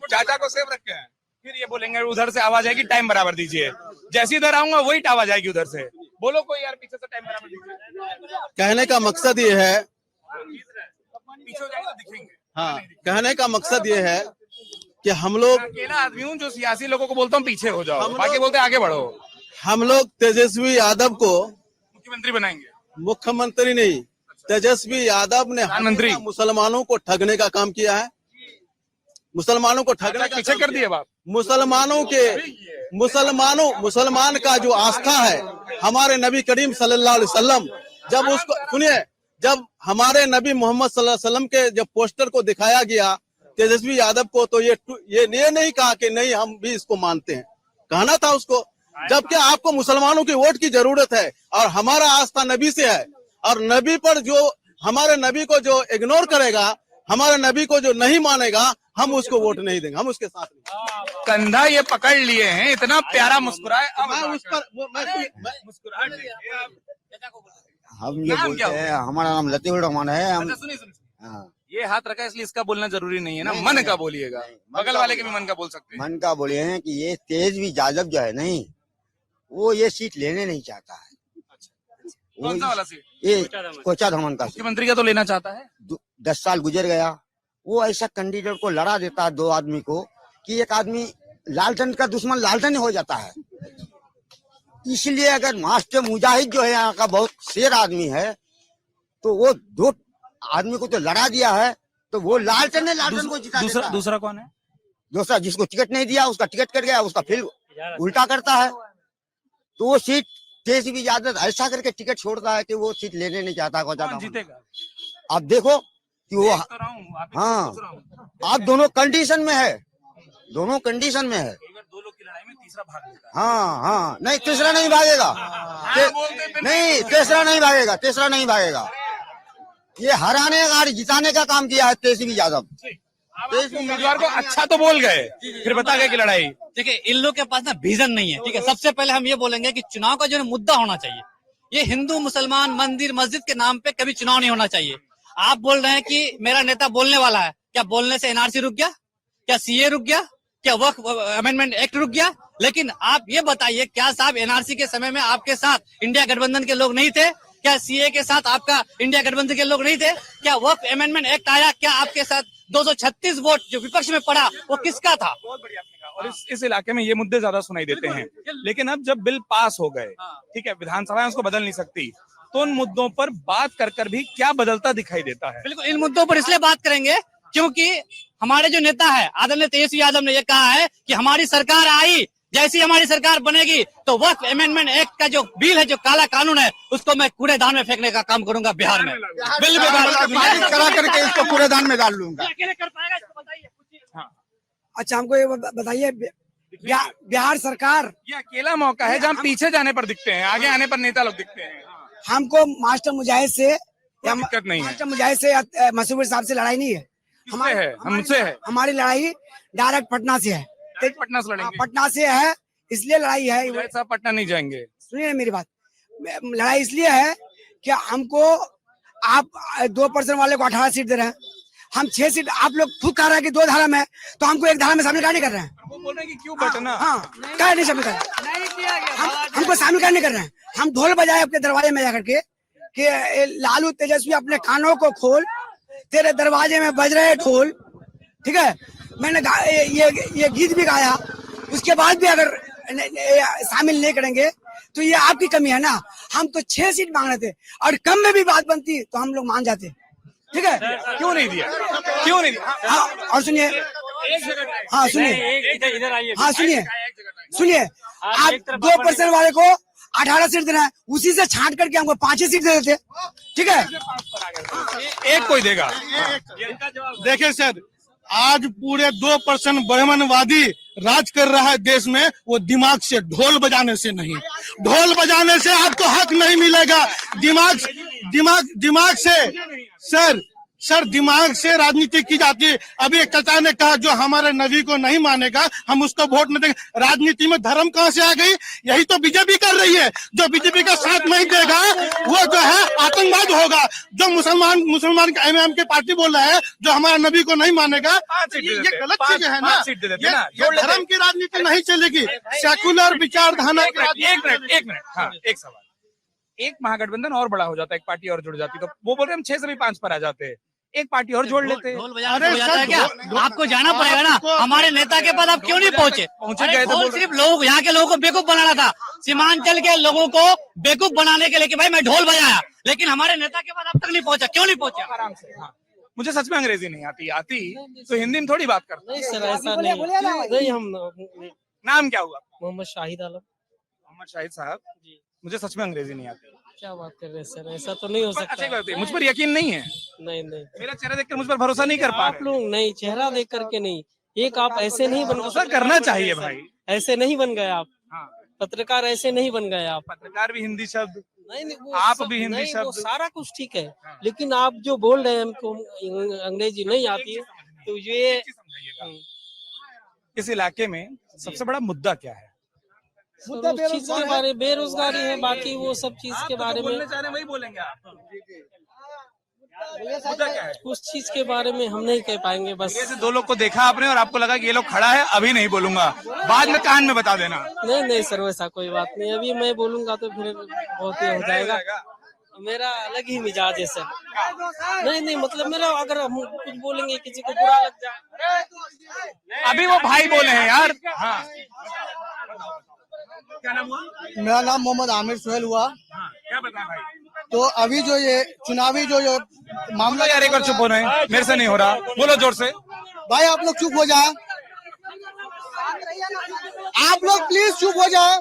चाचा को सेव रखे हैं। फिर ये बोलेंगे उधर से आवाज आएगी, टाइम बराबर दीजिए, जैसे इधर आऊंगा वही आवाज आएगी उधर से, बोलो कोई यार पीछे से टाइम बराबर दीजिए। कहने का मकसद ये है, पीछे हो जाएगा दिखेंगे। हाँ, कहने का मकसद ये है कि हम लोग अकेला आदमी हूँ जो सियासी लोगों को बोलता हूँ पीछे हो जाओ, हम बाकी लोग- बोलते हैं आगे बढ़ो, हम लोग तेजस्वी यादव को मुख्यमंत्री बनाएंगे। मुख्यमंत्री नहीं, तेजस्वी यादव ने प्रधानमंत्री। हमेशा मुसलमानों को ठगने का काम किया है, मुसलमानों को ठगने का पीछे काम कर किया। दिए बाप। मुसलमान का जो आस्था है हमारे नबी करीम सल्लल्लाहु अलैहि वसल्लम, जब उसको सुनिए, जब हमारे नबी मोहम्मद सल्लल्लाहु अलैहि वसल्लम के जब पोस्टर को दिखाया गया तेजस्वी यादव को, तो ये नहीं कहा कि नहीं हम भी इसको मानते हैं, कहना था उसको, जबकि आपको मुसलमानों की वोट की जरूरत है और हमारा आस्था नबी से है, और नबी पर जो हमारे नबी को जो इग्नोर करेगा, हमारे नबी को जो नहीं मानेगा, हम उसको वोट नहीं देंगे, हम उसके साथ नहीं। कंधा ये पकड़ लिए हैं, इतना प्यारा मुस्कुराए, अब मैं उस पर मुस्कुराहट देखिए आप। हम ये नाम बोलते क्या हैं, हमारा नाम लतीफुर रहमान है। हम अच्छा, सुनिए सुनिए, हाँ, ये हाथ रखा है इसलिए इसका बोलना जरूरी नहीं है ना, नहीं, मन नहीं, का बोलिएगा, मन बगल का वाले के भी मन का बोल सकते हैं। मन का बोले हैं कि ये तेजवी यादव जो है नहीं, वो ये सीट लेने नहीं चाहता है। कौन सा वाला सीट? ये कोचा धमन का सीट। मुख्यमंत्री का तो लेना चाहता है। 10 साल गुजर गया, वो ऐसा कैंडिडेट को लड़ा देता है, 2 आदमी को, कि एक आदमी लालटेन का दुश्मन लालटेन हो जाता है। इसलिए अगर मास्टर मुजाहिद जो है यहाँ का बहुत शेर आदमी है, तो वो 2 आदमी को तो लड़ा दिया है, तो वो लालटेन को जिता देता है। दूसरा कौन है? दूसरा जिसको टिकट नहीं दिया उसका टिकट कट गया, उसका फिर उल्टा करता है, तो वो सीट तेजस्वी यादव ऐसा करके टिकट छोड़ता है कि वो सीट लेने नहीं चाहता। कौन जीतेगा? आप देखो कि वो, तो रहा हूँ, आप ही हाँ, पूछ रहा हूँ। आप दोनों कंडीशन में है, दोनों कंडीशन में है। कई बार 2 लोग की लड़ाई में तीसरा भाग लेता है। हाँ हाँ, नहीं तीसरा नहीं भागेगा, नहीं तीसरा नहीं भागेगा, तीसरा नहीं भागेगा। ये हराने और जिताने का काम किया है तेजस्वी यादव। उम्मीदवार को अच्छा तो बोल गए, फिर बता गए कि लड़ाई। देखिए, इन लोग के पास ना विजन नहीं है, ठीक है। सबसे पहले हम ये बोलेंगे कि चुनाव का जो है मुद्दा होना चाहिए। ये हिंदू मुसलमान मंदिर मस्जिद के नाम पे कभी चुनाव नहीं होना चाहिए। आप बोल रहे हैं कि मेरा नेता बोलने वाला है, क्या बोलने से एनआरसी रुक गया? क्या सीए रुक गया? क्या वक्फ अमेंडमेंट एक्ट रुक गया? लेकिन आप ये बताइए, क्या साहब एनआरसी के समय में आपके साथ इंडिया गठबंधन के लोग नहीं थे? क्या सीए के साथ आपका इंडिया गठबंधन के लोग नहीं थे? क्या वक्फ अमेंडमेंट एक्ट आया, क्या आपके साथ 236 वोट जो विपक्ष में पड़ा वो किसका था? बहुत बढ़िया आपने कहा। और इस इलाके में ये मुद्दे ज्यादा सुनाई देते हैं, लेकिन अब जब बिल पास हो गए, ठीक है, विधानसभा उसको बदल नहीं सकती, तो उन मुद्दों पर बात कर भी क्या बदलता दिखाई देता है? बिल्कुल, इन मुद्दों पर इसलिए बात करेंगे क्योंकि हमारे जो नेता है आदरणीय तेजस्वी यादव ने ये कहा है कि हमारी सरकार आई, जैसी हमारी सरकार बनेगी तो वक्फ अमेंडमेंट एक्ट का जो बिल है, जो काला कानून है, उसको मैं कूड़ेदान में फेंकने का काम करूंगा बिहार में। बिल में पारित करा करके इसको कूड़ेदान में डाल लूंगा। अकेले कर पाएगा इसको बताइए। अच्छा, हमको ये बताइए, बिहार सरकार, ये अकेला मौका है जहाँ पीछे जाने पर दिखते हैं, आगे आने पर नेता लोग दिखते हैं। हमको मास्टर मुजाहिद से या दिक्कत नहीं है। मास्टर मुजाहिद से या मसूर साहब से लड़ाई नहीं है। किससे है? हमसे है। हमारी लड़ाई डायरेक्ट पटना से है। पटना से लड़ेंगे। पटना से है, इसलिए लड़ाई है। मुजाहिद साहब पटना नहीं जाएंगे। सुनिए मेरी बात, लड़ाई इसलिए है कि हमको आप 2% वाले को 18 सीट दे रहे हैं, हम 6 सीट, आप लोग खुद कह रहे हैं कि 2 धारा में है, तो हमको 1 धारा में शामिल नहीं कर रहे हैं। वो बोल रहे हैं कि क्यों बटना? हाँ, क्या नहीं शामिल कर रहे हैं? हमको शामिल करने कर रहे हैं। हम ढोल बजाए अपने दरवाजे में जाकर के कि लालू तेजस्वी अपने कानों को खोल, तेरे दरवाजे में बज रहे ढोल, ठीक है। मैंने ये गीत भी गाया, उसके बाद भी अगर शामिल नहीं करेंगे तो ये आपकी कमी है ना। हम तो 6 सीट मांग रहे थे और कम में भी बात बनती तो हम लोग मान जाते, ठीक है। क्यों नहीं दिया? क्यों नहीं दिया? हाँ, और सुनिए, हाँ सुनिए, हाँ सुनिए, आप 2% वाले को 18 सीट देना है, उसी से छांट करके हमको 5 सीट दे देते, ठीक है। एक कोई देगा। देखिए सर, आज पूरे 2% ब्राह्मणवादी राज कर रहा है देश में, वो दिमाग से, ढोल बजाने से नहीं। ढोल बजाने से आपको हक नहीं मिलेगा, दिमाग से। सर, सर दिमाग से राजनीति की जाती है। अभी एक चाचा ने कहा जो हमारे नबी को नहीं मानेगा हम उसको वोट नहीं देंगे। राजनीति में धर्म कहाँ से आ गई? यही तो बीजेपी कर रही है। जो बीजेपी का साथ नहीं देगा वो जो है आतंकवाद होगा। जो मुसलमान का एमएम के पार्टी बोल रहा है जो हमारा नबी को नहीं मानेगा, ये गलत चीज है ना। ये धर्म की राजनीति नहीं चलेगी, सेकुलर विचारधारा की। एक मिनट हाँ, एक सवाल। एक महागठबंधन और बड़ा हो जाता है, एक पार्टी और जुड़ जाती, तो वो बोल रहे हम 6 से भी 5 पर आ जाते हैं, एक पार्टी और जोड़ लेते हैं। ढोल बजाना हो जाता है क्या? आपको जाना पड़ेगा ना। हमारे नेता के पास आप क्यों नहीं पहुंचे? गए तो सिर्फ लोग यहाँ के लोगों को बेवकूफ बनाना था, सीमांचल के लोगों को बेवकूफ बनाने के लिए कि भाई मैं ढोल बजाया, लेकिन हमारे नेता के पास अब तक नहीं पहुंचा। क्यों नहीं पहुंचा? आराम से। हाँ। मुझे सच में अंग्रेजी नहीं आती तो हिंदी में थोड़ी बात करता। नहीं सर ऐसा नहीं हम। नाम क्या हुआ? मोहम्मद शाहिद आलम। मोहम्मद शाहिद साहब, मुझे सच में अंग्रेजी नहीं आती। क्या बात कर रहे हैं सर, ऐसा तो नहीं हो सकता। अच्छा, मुझ पर यकीन नहीं है? नहीं मेरा चेहरा देखकर मुझ पर भरोसा नहीं कर पा आप लोग नहीं, चेहरा देख करके नहीं, एक आप ऐसे नहीं बन भरोसा करना चाहिए भाई। ऐसे नहीं बन गए आप। हाँ। पत्रकार ऐसे नहीं बन गए आप। पत्रकार भी हिंदी शब्द, नहीं वो आप सब- भी हिंदी नहीं, वो शब्द। सारा कुछ ठीक है, लेकिन आप जो बोल रहे हैं हमको अंग्रेजी नहीं आती है तो ये इस इलाके में सबसे बड़ा मुद्दा क्या है? सर, उस चीज के बारे बेरोजगारी है, बाकी वो सब चीज के बारे में बोलना चाह रहे हैं वही बोलेंगे आप। मुद्दा क्या है? उस चीज के बारे में हम नहीं कह पाएंगे। बस जैसे 2 लोग को देखा आपने और आपको लगा कि ये लोग खड़ा है, अभी नहीं बोलूंगा, बाद में कान में बता देना। नहीं सर वैसा कोई बात नहीं, अभी मैं बोलूंगा तो फिर बहुत ही हो जाएगा। मेरा अलग ही मिजाज है सर। नहीं मतलब मेरा अगर हम कुछ बोलेंगे किसी को बुरा लग जाए। अभी वो भाई बोले हैं यार। हाँ। क्या नाम हुआ? मेरा नाम मोहम्मद आमिर सुहेल हुआ। हाँ, क्या बताएं भाई? तो अभी जो ये चुनावी जो मामला, यार एक बार चुप हो रहे हैं, मेरे से नहीं हो रहा, बोलो जोर से। भाई आप लोग चुप हो जाए, आप लोग प्लीज चुप हो जाए।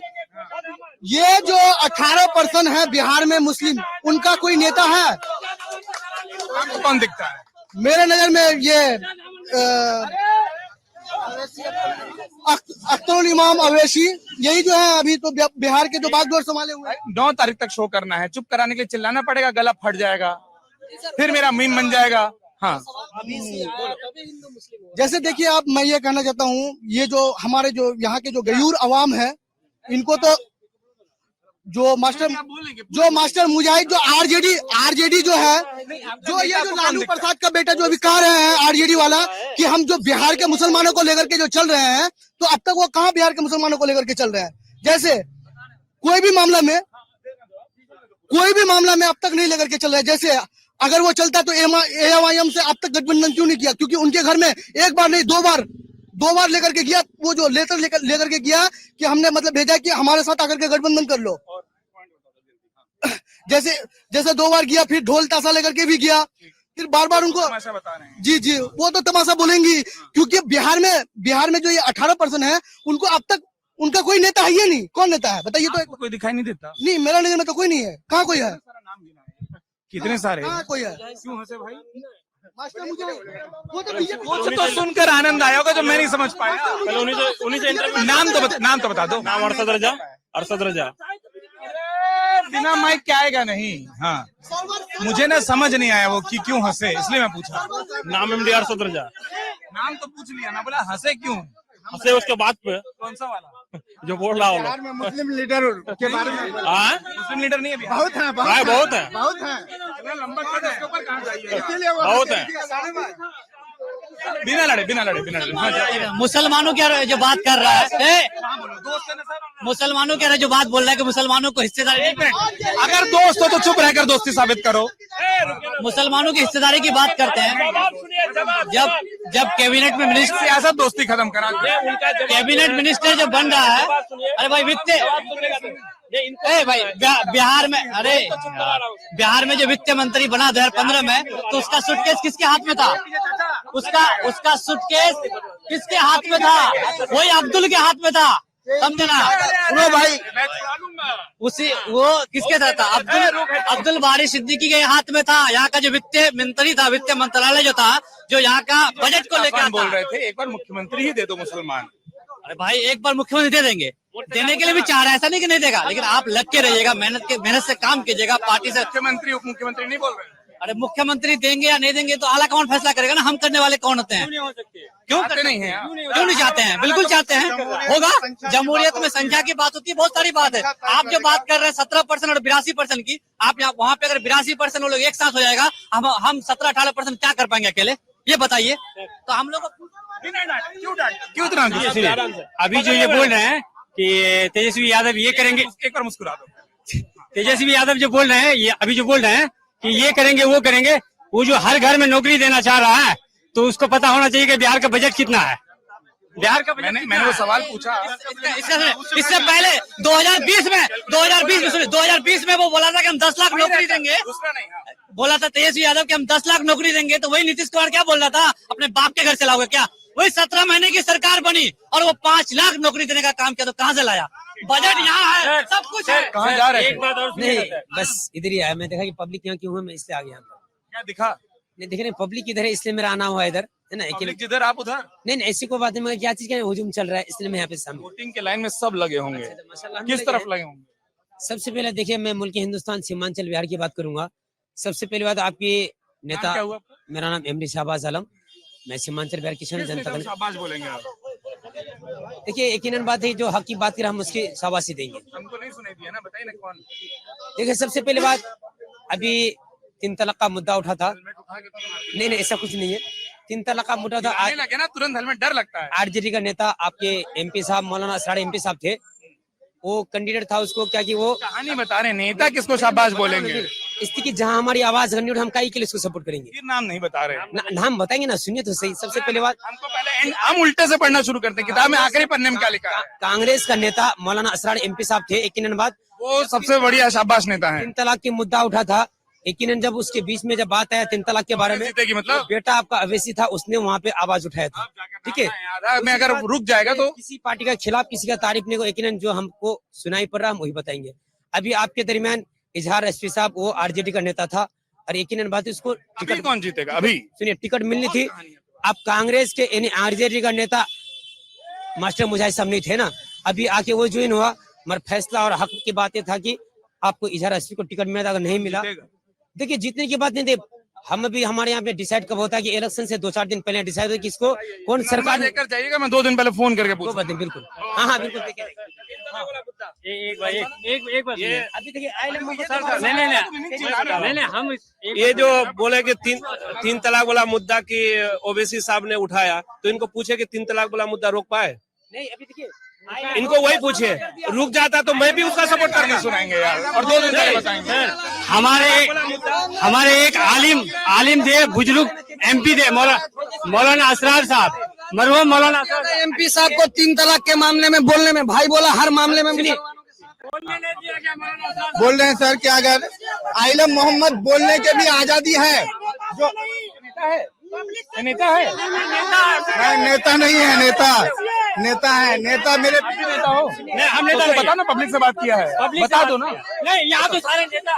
ये जो 18% है बिहार में मुस्लिम, उनका कोई नेता है? आपको कौन दिखता है? मेरे नजर में ये अख्तरुल इमाम अवैसी, यही जो है अभी तो बिहार के जो बागडोर संभाले हुए हैं। 9 तारीख तक शो करना है, चुप कराने के लिए चिल्लाना पड़ेगा, गला फट जाएगा, फिर मेरा मीम बन जाएगा। हाँ जैसे देखिए आप, मैं ये कहना चाहता हूँ, ये जो हमारे जो यहाँ के जो गयूर अवाम है, इनको तो जो मास्टर मुजाहिद जो आरजेडी जो है, जो ये जो लालू प्रसाद का बेटा जो अभी कह रहे हैं आरजेडी वाला कि हम जो बिहार के मुसलमानों को लेकर के जो चल रहे हैं, तो अब तक वो कहाँ बिहार के मुसलमानों को लेकर के चल रहे हैं? जैसे कोई भी मामला में अब तक नहीं लेकर के चल रहे हैं। जैसे अगर वो चलता तो एआईएम से अब तक गठबंधन क्यों नहीं किया? क्योंकि उनके घर में एक बार नहीं 2 बार लेकर के गया, वो जो लेटर लेकर के गया कि हमने मतलब भेजा कि हमारे साथ आकर के गठबंधन कर लो। जैसे 2 बार गया, फिर ढोल ताशा लेकर के भी गया, फिर बार उनको जी वो तो तमाशा बोलेंगी। क्योंकि बिहार में जो ये 18% है, उनको अब तक उनका कोई नेता है ही नहीं। कौन नेता है बताइए? तो कोई दिखाई नहीं देता। नहीं, मेरा नजर में तो कोई नहीं है। कहाँ कोई है? कितने सारे? कहाँ कोई है? क्यों हंसे भाई? मास्टर मुझे वो तो सुनकर आनंद आया होगा जो मैं नहीं समझ पाया। नाम तो बता दो। नाम अरशद रजा। बिना माइक क्या आएगा नहीं। हाँ, मुझे ना समझ नहीं आया वो कि क्यों हंसे, इसलिए मैं पूछा। नाम MD अरशद रजा। नाम तो पूछ लिया ना, बोला हंसे क्यों? हंसे उसके बाद पे कौन सा वाला जो बोल रहा बिहार में मुस्लिम लीडर के बारे में मुस्लिम लीडर नहीं है बिहार? बहुत है। बहुत है। इतना लंबा कद है, इसके ऊपर कहाँ जाइएगा? बहुत है। बिना लड़े। हाँ, मुसलमानों के जो बात कर रहा है, मुसलमानों के जो बात बोल रहा है कि मुसलमानों को हिस्सेदारी, अगर दोस्त हो तो चुप रहकर दोस्ती साबित करो। मुसलमानों की हिस्सेदारी की बात करते हैं। जब कैबिनेट में मिनिस्टर, सियासत दोस्ती खत्म करा दो। कैबिनेट मिनिस्टर जो बन रहा है, अरे भाई बिहार में जो वित्त मंत्री बना 2015 में, तो उसका सूटकेस किसके हाथ में था? उसका सूटकेस किसके हाथ में था? वही अब्दुल के हाथ में था, समझना। सुनो भाई, वो किसके साथ था? अब्दुल बारी सिद्दीकी के हाथ में था। यहाँ का जो वित्त मंत्री था, वित्त मंत्रालय जो था, जो यहाँ का बजट को लेकर बोल रहे थे एक बार मुख्यमंत्री ही दे दो मुसलमान। अरे भाई एक बार मुख्यमंत्री दे देंगे, देने के लिए भी चाह रहा है, ऐसा नहीं कि नहीं देगा, लेकिन आप लग के रहिएगा, मेहनत से काम कीजिएगा, पार्टी से। मुख्यमंत्री उप मुख्यमंत्री नहीं बोल रहे। अरे मुख्यमंत्री देंगे या नहीं देंगे तो आला कौन फैसला करेगा ना, हम करने वाले कौन होते हैं? क्यों चाहते नहीं हैं? क्यों नहीं चाहते हैं? बिल्कुल चाहते हैं, होगा। जमहूरियत में संख्या की बात होती है, बहुत सारी बात है। आप जो बात कर रहे हैं 17% और 82% की, आप यहाँ वहाँ पे अगर 82% वो लोग एक साथ हो जाएगा, हम 17-18% क्या कर पाएंगे अकेले, ये बताइए। तो हम लोग क्यों इतना गुस्सा? अभी जो ये बोल रहे हैं कि तेजस्वी यादव ये करेंगे, एक बार मुस्कुरा दो। तेजस्वी यादव जो बोल रहे हैं, ये अभी जो बोल रहे हैं कि ये करेंगे वो करेंगे, वो जो हर घर में नौकरी देना चाह रहा है तो उसको पता होना चाहिए कि बिहार का बजट कितना है। बिहार का बजट मैंने वो सवाल पूछा। इससे पहले 2020 में वो बोला था कि हम 10 लाख नौकरी देंगे, बोला था तेजस्वी यादव कि हम 10 लाख नौकरी देंगे, तो वही नीतीश कुमार क्या बोल रहा था, अपने बाप के घर से लाओगे क्या? वही 17 महीने की सरकार बनी और वो 5 लाख नौकरी देने का काम किया, तो कहाँ से लाया? बजट यहाँ है, सब कुछ है। कहाँ जा रहे एक बात और नहीं, बस इधर ही आया। मैं देखा कि पब्लिक यहाँ क्यों है, मैं इसलिए आ गया। क्या दिखा? नहीं देख रहे पब्लिक इधर है, इसलिए मेरा आना हुआ इधर, है ना। पब्लिक जिधर आप उधर। नहीं ऐसी कोई बात नहीं, मगर क्या चीज का हुजूम चल रहा है, इसलिए मैं यहाँ पे सामने। वोटिंग के लाइन में सब लगे होंगे, माशाल्लाह किस तरफ लगे होंगे? सबसे पहले देखिए, मैं मुल्क हिंदुस्तान सीमांचल बिहार की बात करूंगा। सबसे पहली बात, आपकी नेता, क्या हुआ? मेरा नाम एमडी शाहबाज आलम, मैं सीमांचल बिहार किसान जनता दल। शाबाश बोलेंगे आप? देखिए यकीनन बात है, जो हक की बात कर हम उसकी शाबाशी देंगे। हमको नहीं सुनाई दिया ना, बताइए ना कौन? देखिए सबसे पहली बात, अभी 3 तलाक का मुद्दा उठा था। नहीं ऐसा कुछ नहीं है, 3 तलाक का मुद्दा था। लगे ना तुरंत हेलमेट, डर लगता है। आरजेडी का नेता आपके एमपी साहब मौलाना असरार एमपी साहब थे, वो कैंडिडेट था, उसको क्या कि वो कहानी बता रहे, नेता किसको शाबाश बोलेंगे? इसकी जहां हमारी आवाज गंदी, हम काई के लिए इसको सपोर्ट करेंगे। फिर नाम नहीं बता रहे। नाम बताएंगे ना, सुनिए तो सही। सबसे पहले बात, हमको पहले हम उल्टे से पढ़ना शुरू करते हैं, किताब में आखिरी पन्ने में क्या लिखा है? कांग्रेस का नेता मौलाना असरार एमपी साहब थे, यकीनन बात वो सबसे बढ़िया शाबाश नेता है। 3 तलाक की मुद्दा उठा था, यकीनन जब उसके बीच में जब बात आया 3 तलाक के बारे में, जीतेगी मतलब? बेटा आपका अवैसी था, उसने वहाँ पे आवाज उठाया था, ठीक है। आधा में अगर रुक जाएगा तो किसी पार्टी का खिलाफ किसी का तारीफ नहीं को, यकीनन जो हमको सुनाई पड़ रहा हम वही बताएंगे। अभी आपके दरमियान इजहार एसपी साहब, वो आरजेडी का नेता था, और यकीनन बात है उसको टिकट कौन जीतेगा? अभी सुनिए, टिकट मिलनी थी। आप कांग्रेस के यानी आरजेडी का नेता मास्टर मुजाहिद साहब नहीं थे ना, अभी आके वो ज्वाइन हुआ, मगर फैसला और हक की बात ये था कि आपको इजहार एसपी को टिकट मिला था, अगर नहीं मिला, देखिए जीतने की बात नहीं थी। हम भी हमारे यहाँ पे डिसाइड कब होता है कि इलेक्शन से 2-4 दिन पहले डिसाइड हो किसको कौन सरकार लेकर जाइएगा। मैं 2 दिन पहले फोन करके वो पूछूं। बात बिल्कुल, हाँ बिल्कुल। देखिए अभी देखिए नहीं हम ये जो बोले कि तीन तलाक वाला मुद्दा की ओबीसी साहब ने उठाया, तो इनको पूछे कि 3 तलाक वाला मुद्दा रोक पाए? नहीं, अभी देखिए इनको वही पूछे, रुक जाता तो मैं भी उसका सपोर्ट करके सुनाएंगे यार, और 2 दिन पहले बताएंगे। हमारे एक आलिम थे, बुजुर्ग एमपी थे, मौलाना असरार साहब, मरहूम मौलाना असरार एमपी साहब को 3 तलाक के मामले में बोलने में, भाई बोला हर मामले में बोल रहे हैं सर कि अगर आइलम मोहम्मद बोलने के भी आजादी है, जो नेता है नहीं, नेता नहीं है, नेता है, नेता मेरे नेता हो। हम नेता बता ना, पब्लिक से बात किया है, बता दो ना। नहीं, यहाँ तो सारे नेता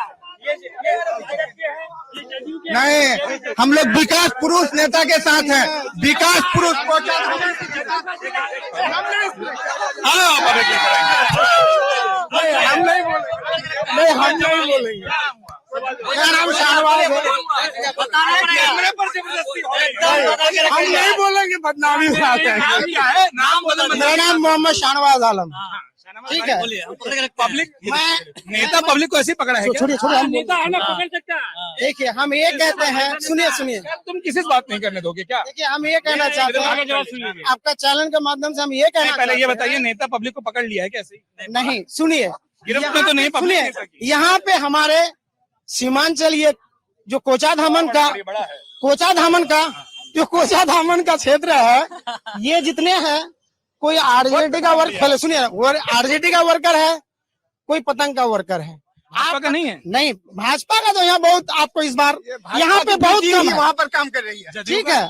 नहीं, हम लोग विकास पुरुष नेता के साथ हैं, विकास पुरुष हम नहीं बोलेंगे। हम नहीं बोलेंगे, बदनामी में आते हैं। मेरा नाम मोहम्मद शाहनवाज आलम, ठीक है। पब्लिक नेता पब्लिक को ऐसे ही पकड़ा है? छोड़िए, हम नेता है ना, पकड़ सकता है। देखिए, हम ये कहते हैं, सुनिए, तुम किसी से बात नहीं करने दोगे क्या? देखिए, हम ये कहना चाहते हैं, आपका चैनल के माध्यम से हम ये कहना, पहले ये बताइए, नेता पब्लिक को पकड़ लिया है कैसे? नहीं, सुनिए, गिरफ्त में तो नहीं, सुनिए, यहाँ पे हमारे सीमांचल, ये जो कोचाधामन का क्षेत्र है, ये जितने हैं, कोई आरजेडी का वर्कर, सुनिए, आरजेडी का वर्कर है, कोई पतंग का वर्कर है। आपका नहीं है? नहीं, भाजपा का तो यहाँ बहुत, आपको इस बार यहाँ पे बहुत कम है, वहाँ पर काम कर रही है, ठीक है।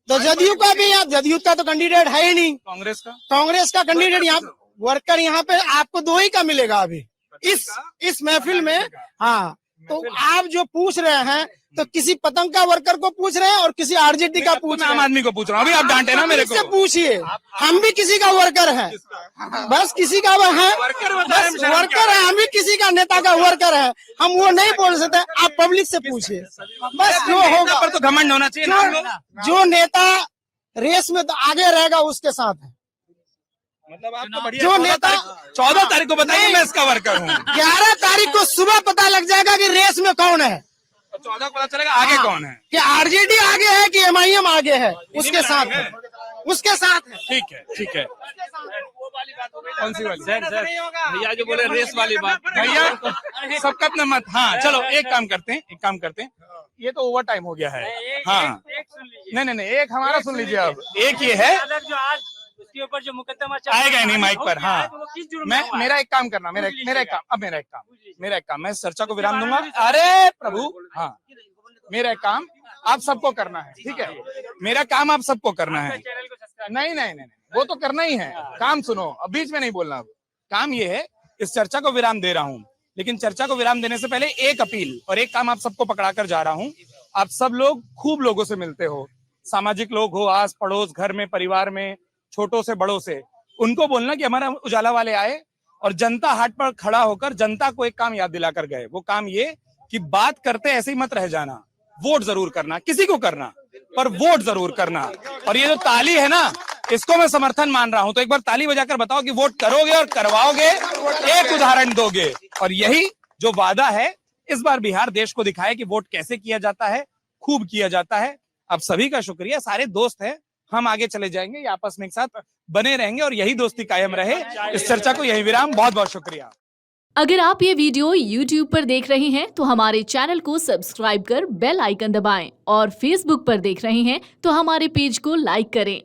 तो जदयू का भी, जदयू का तो कैंडिडेट है ही नहीं। कांग्रेस का कैंडिडेट यहाँ वर्कर यहाँ पे आपको 2 ही का मिलेगा अभी इस महफिल में। हाँ, तो आप जो पूछ रहे हैं तो किसी पतंग का वर्कर को पूछ रहे हैं और किसी आरजेडी का पूछ रहे आम हैं। आदमी को पूछ रहा हूँ, अभी आप डांटे ना मेरे से को। पूछिए, हम भी किसी का वर्कर हैं, बस किसी का वो है, बस वर्कर है, हम भी किसी का नेता का वर्कर है, हम वो नहीं बोल सकते। आप पब्लिक से पूछिए, बस जो होगा। पर तो घमंड होना चाहिए ना। जो नेता रेस में तो आगे रहेगा उसके साथ है। मतलब आप तो बढ़िया, जो नेता 14 तारीख को बताइए मैं इसका वर्कर हूँ। 11 तारीख को सुबह पता लग जाएगा कि रेस में कौन है, 14 को पता चलेगा आगे कौन है। कि आरजेडी आगे है कि एमआईएम आगे है, उसके साथ है, उसके साथ है। ठीक है, ठीक है। कौन सी वाली? भैया जो बोले रेस वाली बात, भैया सबका अपना मत। हाँ चलो एक काम करते हैं, ये तो ओवर टाइम हो गया है। हाँ नहीं, एक हमारा सुन लीजिए। अब एक ये है उसके ऊपर जो मुकदमा आएगा नहीं माइक पर। हाँ मेरा एक काम करना, मेरा एक काम, मैं इस चर्चा को विराम दूंगा। अरे प्रभु, हाँ मेरा एक काम आप सबको करना है, ठीक है? मेरा काम आप सबको करना है। नहीं, वो तो करना ही है। काम सुनो, अब बीच में नहीं बोलना। अब काम ये है, इस चर्चा को विराम दे रहा हूँ, लेकिन चर्चा को विराम देने से पहले एक अपील और एक काम आप सबको पकड़ाकर जा रहा हूँ। आप सब लोग खूब लोगों से मिलते हो, सामाजिक लोग हो, आस पड़ोस, घर में, परिवार में, छोटों से बड़ों से, उनको बोलना कि हमारा उजाला वाले आए और जनता हाट पर खड़ा होकर जनता को एक काम याद दिलाकर गए। वो काम ये कि बात करते ऐसे ही मत रह जाना, वोट जरूर करना, किसी को करना पर वोट जरूर करना। और ये जो ताली है ना, इसको मैं समर्थन मान रहा हूं, तो एक बार ताली बजाकर बताओ कि वोट करोगे और करवाओगे, एक उदाहरण दोगे। और यही जो वादा है, इस बार बिहार देश को दिखाए कि वोट कैसे किया जाता है, खूब किया जाता है। आप सभी का शुक्रिया, सारे दोस्त हैं, हम आगे चले जाएंगे, ये आपस में एक साथ बने रहेंगे और यही दोस्ती कायम रहे। इस चर्चा को यही विराम, बहुत बहुत शुक्रिया। अगर आप ये वीडियो YouTube पर देख रहे हैं तो हमारे चैनल को सब्सक्राइब कर बेल आइकन दबाएं और Facebook पर देख रहे हैं तो हमारे पेज को लाइक करें।